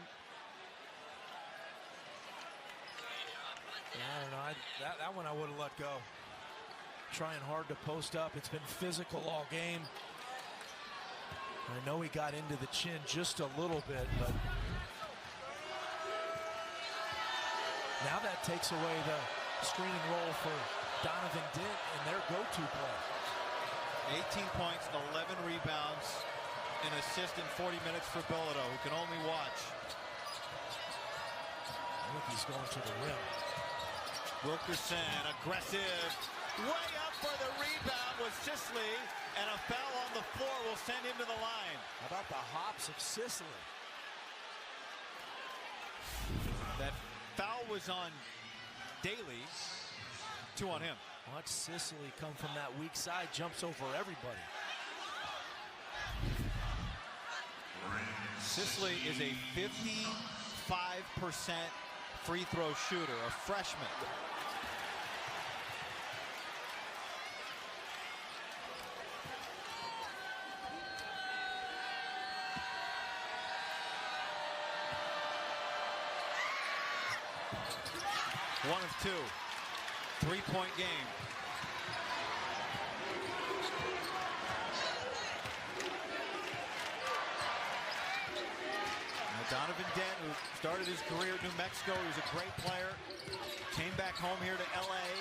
I don't know. That one I would have let go. Trying hard to post up. It's been physical all game. I know he got into the chin just a little bit, but now that takes away the screening role for Donovan Dent and their go-to play. 18 points, 11 rebounds, an assist in 40 minutes for Bilodeau, who can only watch. I think he's going to the rim. Wilkerson, aggressive, way up for the rebound was Sisley, and a foul on the floor will send him to the line. How about the hops of Sisley? That foul was on Daly, 2 on him. Watch Sisley come from that weak side, jumps over everybody. Sisley is a 55% free throw shooter, a freshman. One of 2. 3-point game. Now Donovan Dent, who started his career at New Mexico, he was a great player, came back home here to LA.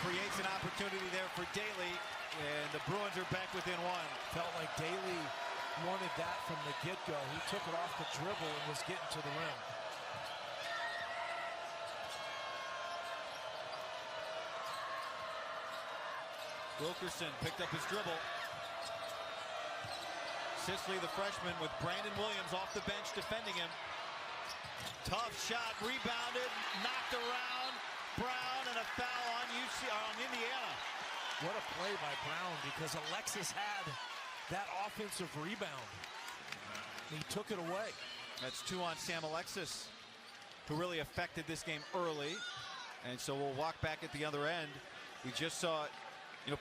Creates an opportunity there for Daly, and the Bruins are back within 1. Felt like Daly wanted that from the get-go. He took it off the dribble and was getting to the rim. Wilkerson picked up his dribble. Sisley, the freshman, with Brandon Williams off the bench defending him. Tough shot, rebounded, knocked around. Brown, and a foul on Indiana. What a play by Brown, because Alexis had that offensive rebound. He took it away. That's 2 on Sam Alexis, who really affected this game early. And so we'll walk back at the other end. We just saw,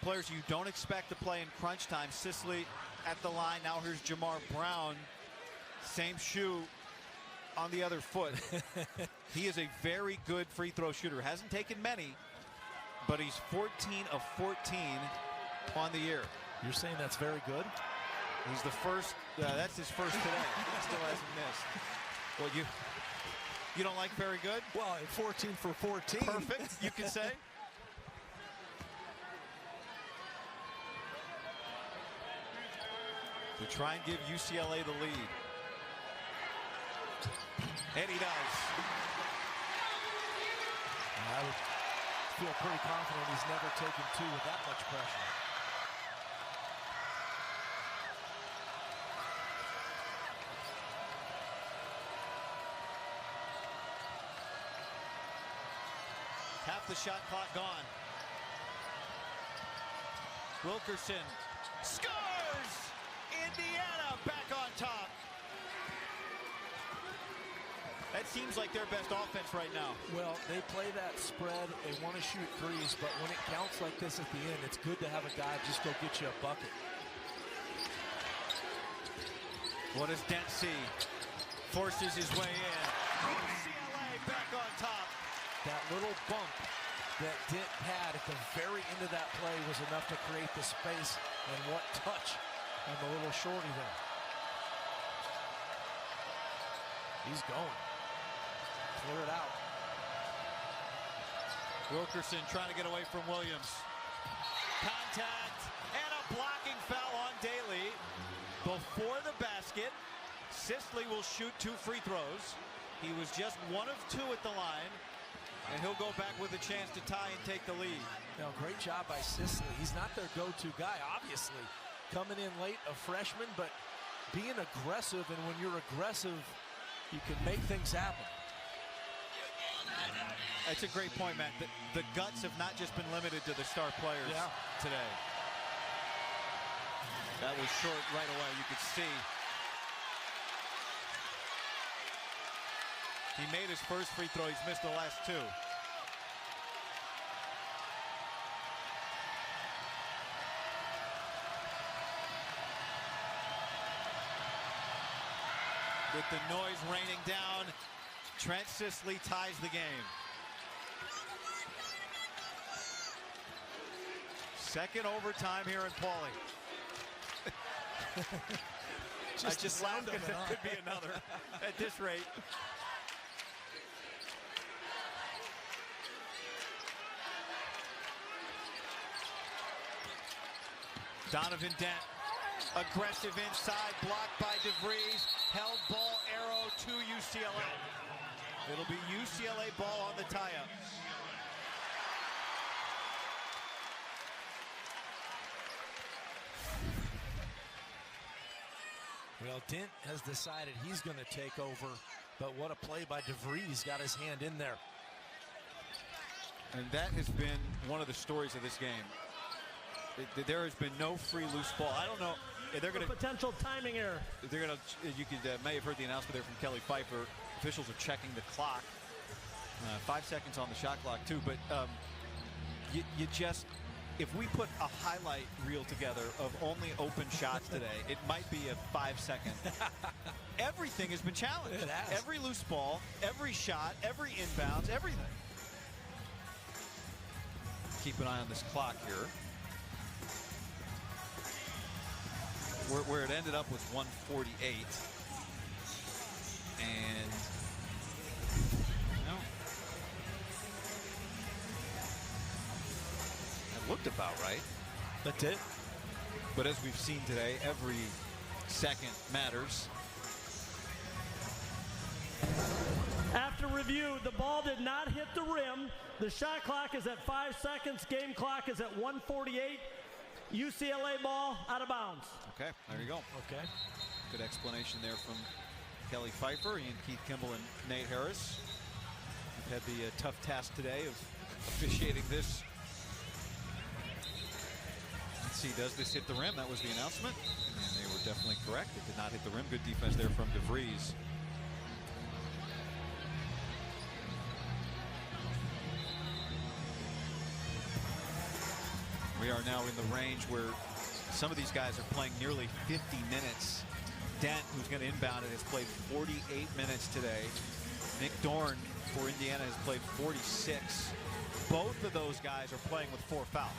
players you don't expect to play in crunch time. Sisley at the line. Now here's Jamar Brown. Same shoe on the other foot. He is a very good free throw shooter. Hasn't taken many, but he's 14 of 14 on the year. You're saying that's very good? He's the first. That's his first today. He still hasn't missed. Well, you don't like very good? Well, 14 for 14. Perfect, you could say. To try and give UCLA the lead. And he does. I would feel pretty confident he's never taken two with that much pressure. Half the shot clock gone. Wilkerson scores! Indiana back on top. That seems like their best offense right now. Well, they play that spread. They want to shoot threes, but when it counts like this at the end, it's good to have a guy just go get you a bucket. What does Dent see? Forces his way in. UCLA back on top. That little bump that Dent had at the very end of that play was enough to create the space, and what touch on the little shorty there. He's going. Clear it out. Wilkerson trying to get away from Williams. Contact and a blocking foul on Daly. Before the basket, Sisley will shoot 2 free throws. He was just 1 of 2 at the line, and he'll go back with a chance to tie and take the lead. Now, great job by Sisley. He's not their go-to guy, obviously. Coming in late, a freshman, but being aggressive, and when you're aggressive, you can make things happen. That's a great point, Matt. The guts have not just been limited to the star players today. That was short right away, you could see. He made his first free throw. He's missed the last 2. With the noise raining down, Trent Sisley ties the game. Second overtime here in Pauley. I just laughed because it could be another at this rate. Donovan Dent, aggressive inside, blocked by DeVries, held ball arrow to UCLA. It'll be UCLA ball on the tie-up. Well, Dent has decided he's going to take over, but what a play by DeVries, got his hand in there. And that has been one of the stories of this game. There has been no free loose ball. I don't know. They're going to potential timing error. They're going to. You could may have heard the announcement there from Kelly Pfeiffer. Officials are checking the clock. 5 seconds on the shot clock too. But you just, if we put a highlight reel together of only open shots today, it might be a 5-second. Everything has been challenged. It has. Every loose ball, every shot, every inbounds, everything. Keep an eye on this clock here. Where it ended up was 148. And that looked about right. That's it. But as we've seen today, every second matters. After review, the ball did not hit the rim. The shot clock is at 5 seconds. Game clock is at 1:48. UCLA ball out of bounds. Okay, there you go. Okay. Good explanation there from Kelly Pfeiffer, Ian Keith Kimball, and Nate Harris. We've had the tough task today of officiating this. Let's see, does this hit the rim? That was the announcement. And they were definitely correct. It did not hit the rim. Good defense there from DeVries. We are now in the range where some of these guys are playing nearly 50 minutes Dent, who's going to inbound it, has played 48 minutes today. Nick Dorn for Indiana has played 46. Both of those guys are playing with 4 fouls.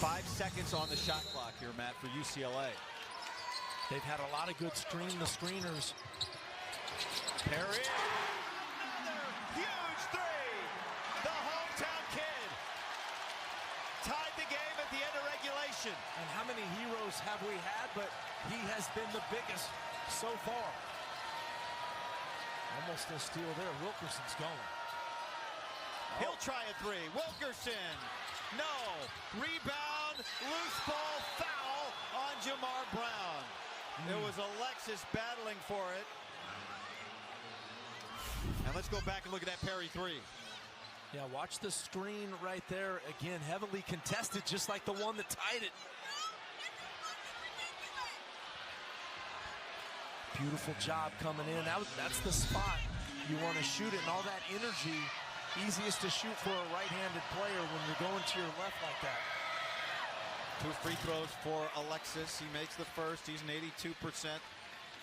5 seconds on the shot clock here, Matt, for UCLA. They've had a lot of good screeners. Perry, another huge three. The hometown kid tied the game at the end of regulation. And how many heroes have we had, but he has been the biggest so far. Almost a steal there. Wilkerson's going. He'll try a three. Wilkerson, no. Rebound, loose ball, foul on Jamar Brown. It was Alexis battling for it. And let's go back and look at that Perry three. Yeah, watch the screen right there. Again, heavily contested, just like the one that tied it. Beautiful job coming in. That's the spot you want to shoot it, and all that energy. Easiest to shoot for a right-handed player when you're going to your left like that. 2 free throws for Alexis. He makes the first. He's an 82%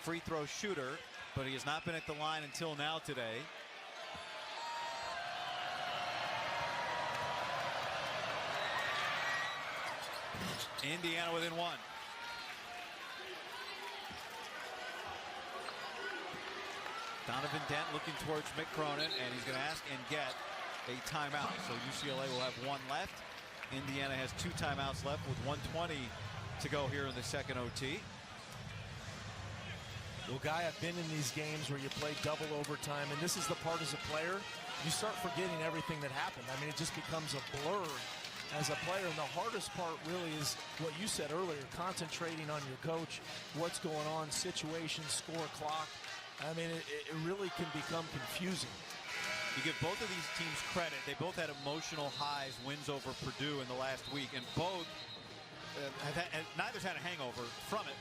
free throw shooter, but he has not been at the line until now today. Indiana within 1. Donovan Dent looking towards Mick Cronin, and he's going to ask and get a timeout. So UCLA will have 1 left. Indiana has 2 timeouts left with 1:20 to go here in the second OT. Well, Guy, I've been in these games where you play double overtime, and this is the part as a player, you start forgetting everything that happened. I mean, it just becomes a blur as a player, and the hardest part really is what you said earlier, concentrating on your coach, what's going on, situation, score, clock. I mean, it really can become confusing. You give both of these teams credit. They both had emotional highs, wins over Purdue in the last week, and both, neither's had a hangover from it.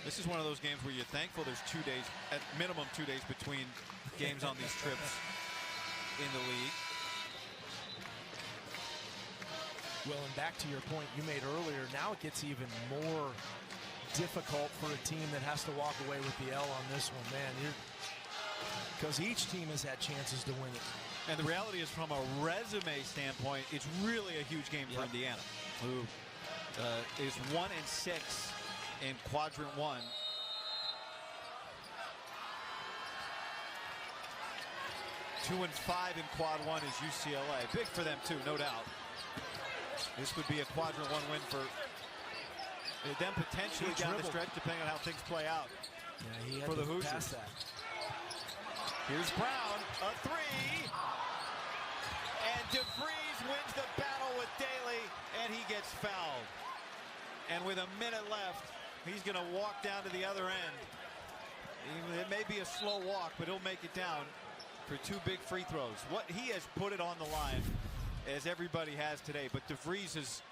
This is one of those games where you're thankful there's 2 days, at minimum 2 days between games on these trips in the league. Well, and back to your point you made earlier, now it gets even more difficult for a team that has to walk away with the L on this one, man. Because each team has had chances to win it. And the reality is, from a resume standpoint, it's really a huge game for Indiana, who is 1-6 in quadrant 1. Two and 5 in quad 1 is UCLA. Big for them too, no doubt. This would be a quadrant 1 win for them potentially down the stretch, depending on how things play out. Yeah, he had for the to Hoosiers. pass that. Here's Brown, a three. And DeVries wins the battle with Daly, and he gets fouled. And with a minute left, he's going to walk down to the other end. It may be a slow walk, but he'll make it down for 2 big free throws. What he has put it on the line, as everybody has today, but DeVries has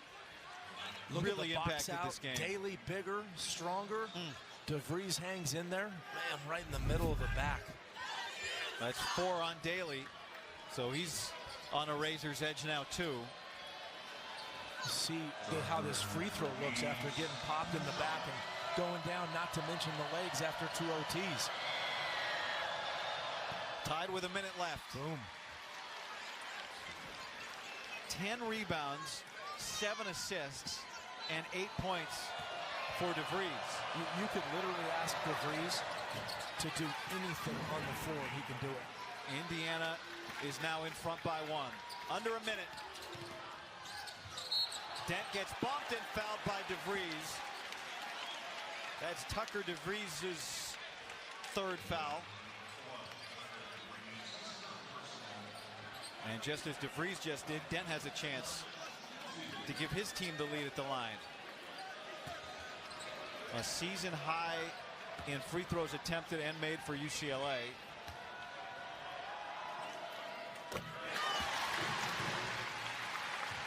really impacted this game. Daly bigger, stronger. DeVries hangs in there. Man, right in the middle of the back. That's 4 on Daly. So he's on a razor's edge now, too. See how this free throw looks after getting popped in the back and going down, not to mention the legs after 2 OTs. Tied with a minute left. Boom. 10 rebounds, 7 assists, and 8 points for DeVries. You could literally ask DeVries to do anything on the floor, and he can do it. Indiana is now in front by 1. Under a minute. Dent gets bumped and fouled by DeVries. That's Tucker DeVries' 3rd foul. And just as DeVries just did, Dent has a chance to give his team the lead at the line. A season high in free throws attempted and made for UCLA.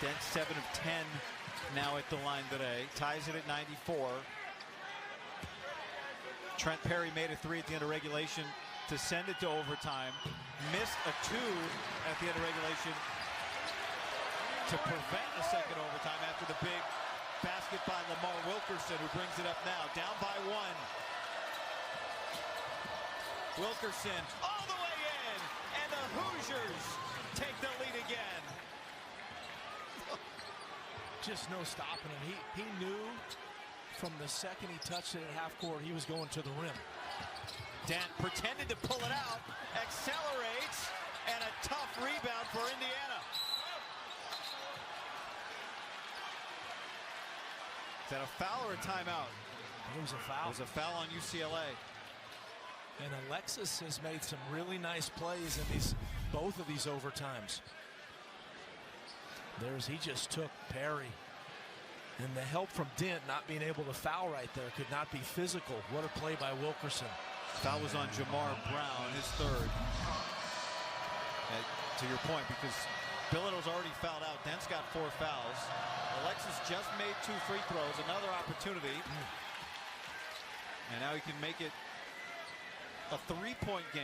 Dent 7 of 10 now at the line today. Ties it at 94. Trent Perry made a 3 at the end of regulation to send it to overtime. Missed a 2 at the end of regulation to prevent a second overtime after the big Basket by Lamar Wilkerson, who brings it up now. Down by 1. Wilkerson all the way in, and the Hoosiers take the lead again. Just no stopping him. He knew from the second he touched it at half court, he was going to the rim. Dent pretended to pull it out, accelerates, and a tough rebound for Indiana. Is that a foul or a timeout? It was a foul. It was a foul on UCLA. And Alexis has made some really nice plays in both of these overtimes. He just took Perry. And the help from Dent not being able to foul right there could not be physical. What a play by Wilkerson. Foul was on Jamar Brown, his third. To your point, because Bilodeau's already fouled out. Dent's got 4 fouls. Alexis just made 2 free throws, another opportunity. And now he can make it a 3-point game.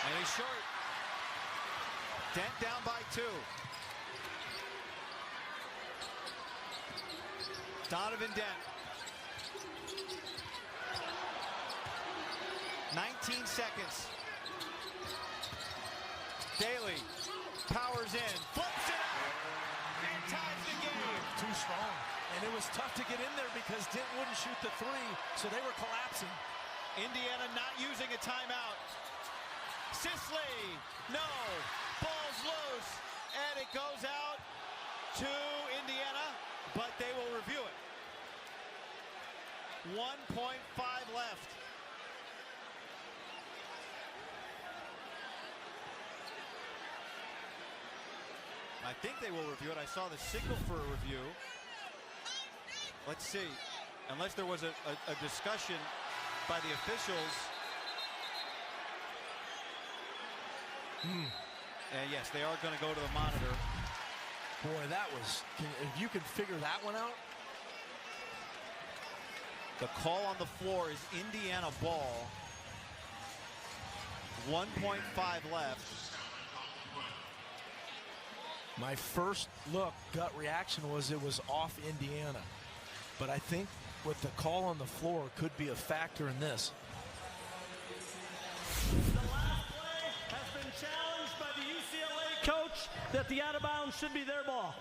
And he's short. Dent down by 2. Donovan Dent. 19 seconds. Daly powers in, flips it out, and ties the game. Too strong. And it was tough to get in there because Dent wouldn't shoot the 3, so they were collapsing. Indiana not using a timeout. Sisley, no, ball's loose, and it goes out to Indiana, but they will review it. 1.5 left. I think they will review it. I saw the signal for a review. Let's see. Unless there was a discussion by the officials. And yes, they are going to go to the monitor. Boy, if you can figure that one out. The call on the floor is Indiana ball. 1.5 left. My first look, gut reaction was it was off Indiana. But I think with the call on the floor could be a factor in this. The last play has been challenged by the UCLA coach that the out of bounds should be their ball.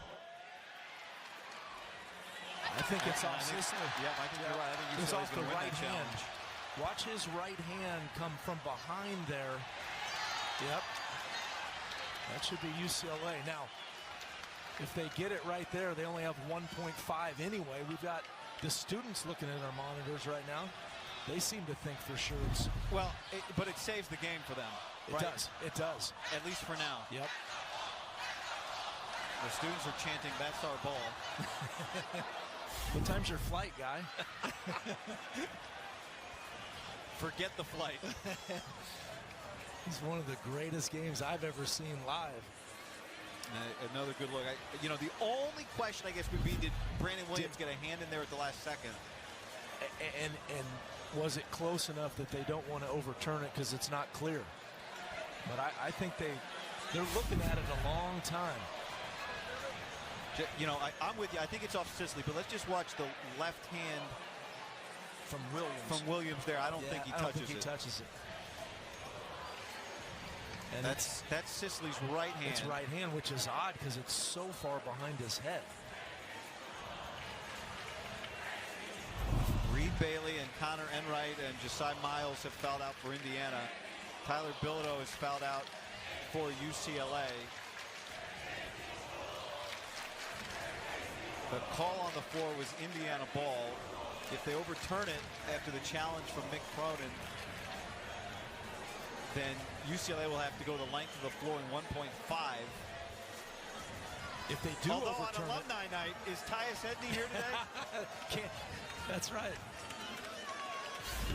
I think it's off Sisley. Yeah, I think you're right. I think it's UCLA's off the gonna win right that hand. challenge. Watch his right hand come from behind there. Yep. That should be UCLA. Now, if they get it right there, they only have 1.5 anyway. We've got the students looking at our monitors right now. They seem to think for sure it's... Well, but it saves the game for them. It does. It does. At least for now. Yep. The students are chanting, "That's our ball." What time's your flight, guy? Forget the flight. It's one of the greatest games I've ever seen live. Another good look. The only question, I guess, would be, did Brandon Williams get a hand in there at the last second? And was it close enough that they don't want to overturn it because it's not clear? But I think they're looking at it a long time. I'm with you. I think it's off Sisley, but let's just watch the left hand from Williams. From Williams there. I don't think he touches it. And that's Sisley's right hand. It's right hand, which is odd because it's so far behind his head. Reed Bailey and Connor Enright and Josiah Miles have fouled out for Indiana. Tyler Bilodeau is fouled out for UCLA. The call on the floor was Indiana ball. If they overturn it after the challenge from Mick Cronin, then UCLA will have to go the length of the floor in 1.5. If they do Although overturn on alumni night, is Tyus Edney here today? That's right.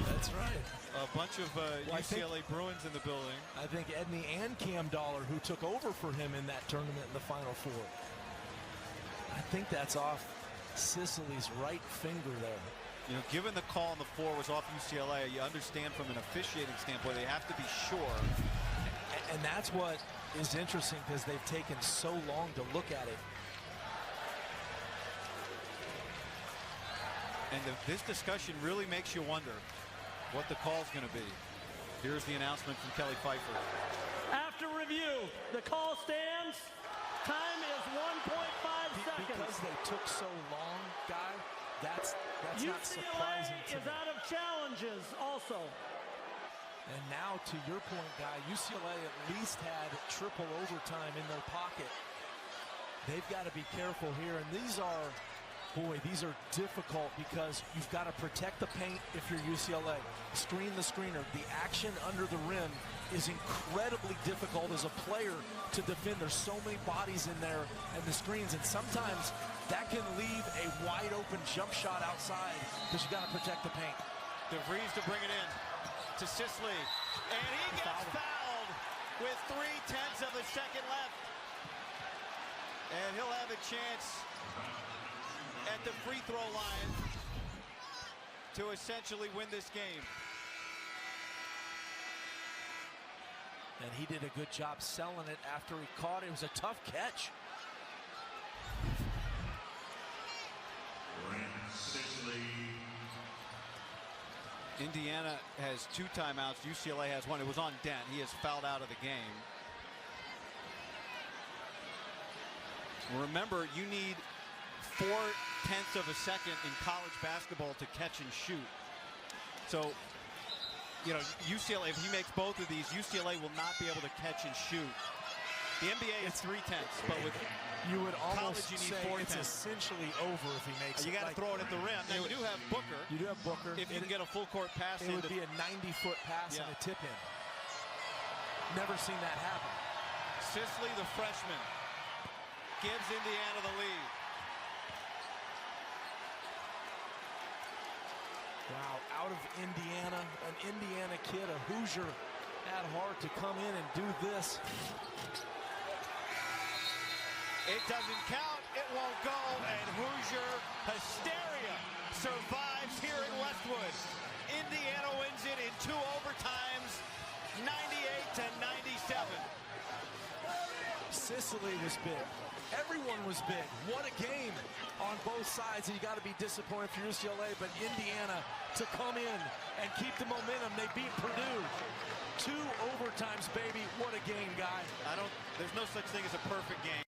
That's right. A bunch of UCLA Bruins in the building. I think Edney and Cam Dollar, who took over for him in that tournament in the Final Four. I think that's off Sisley's right finger there. You know, given the call on the floor was off UCLA, you understand from an officiating standpoint, they have to be sure. And that's what is interesting because they've taken so long to look at it. And this discussion really makes you wonder what the call's going to be. Here's the announcement from Kelly Pfeiffer. After review, the call stands. Time is 1.5 seconds. Because they took so long, Guy, that's not surprising to me. UCLA is out of challenges also. And now, to your point, Guy, UCLA at least had triple overtime in their pocket. They've got to be careful here, and these are difficult because you've got to protect the paint if you're UCLA. Screen the screener. The action under the rim is incredibly difficult as a player to defend. There's so many bodies in there and the screens, and sometimes that can leave a wide open jump shot outside because you got to protect the paint. DeVries to bring it in to Sisley, and he gets fouled with 0.3 of a second left. And he'll have a chance at the free throw line to essentially win this game. And he did a good job selling it after he caught it. It was a tough catch. Indiana has 2 timeouts. UCLA has 1. It was on Dent. He is fouled out of the game. Remember, you need 0.4 of a second in college basketball to catch and shoot. So, you know, UCLA, if he makes both of these, UCLA will not be able to catch and shoot. The NBA is 0.3, but with you would almost college, you need say 4 it's essentially over if he makes you it. got to throw it at the rim. Now, you do have Booker. You do have Booker. If you can get a full court pass it would be a 90-foot pass and a tip in. Never seen that happen. Sisley, the freshman, gives Indiana the lead. Wow, out of Indiana, an Indiana kid, a Hoosier, at heart to come in and do this. It doesn't count, it won't go, and Hoosier hysteria survives here in Westwood. Indiana wins it in 2 overtimes, 98-97. Sicily was big. Everyone was big. What a game on both sides. And you got to be disappointed for UCLA, but Indiana to come in and keep the momentum. They beat Purdue. 2 overtimes, baby. What a game, Guy. There's no such thing as a perfect game.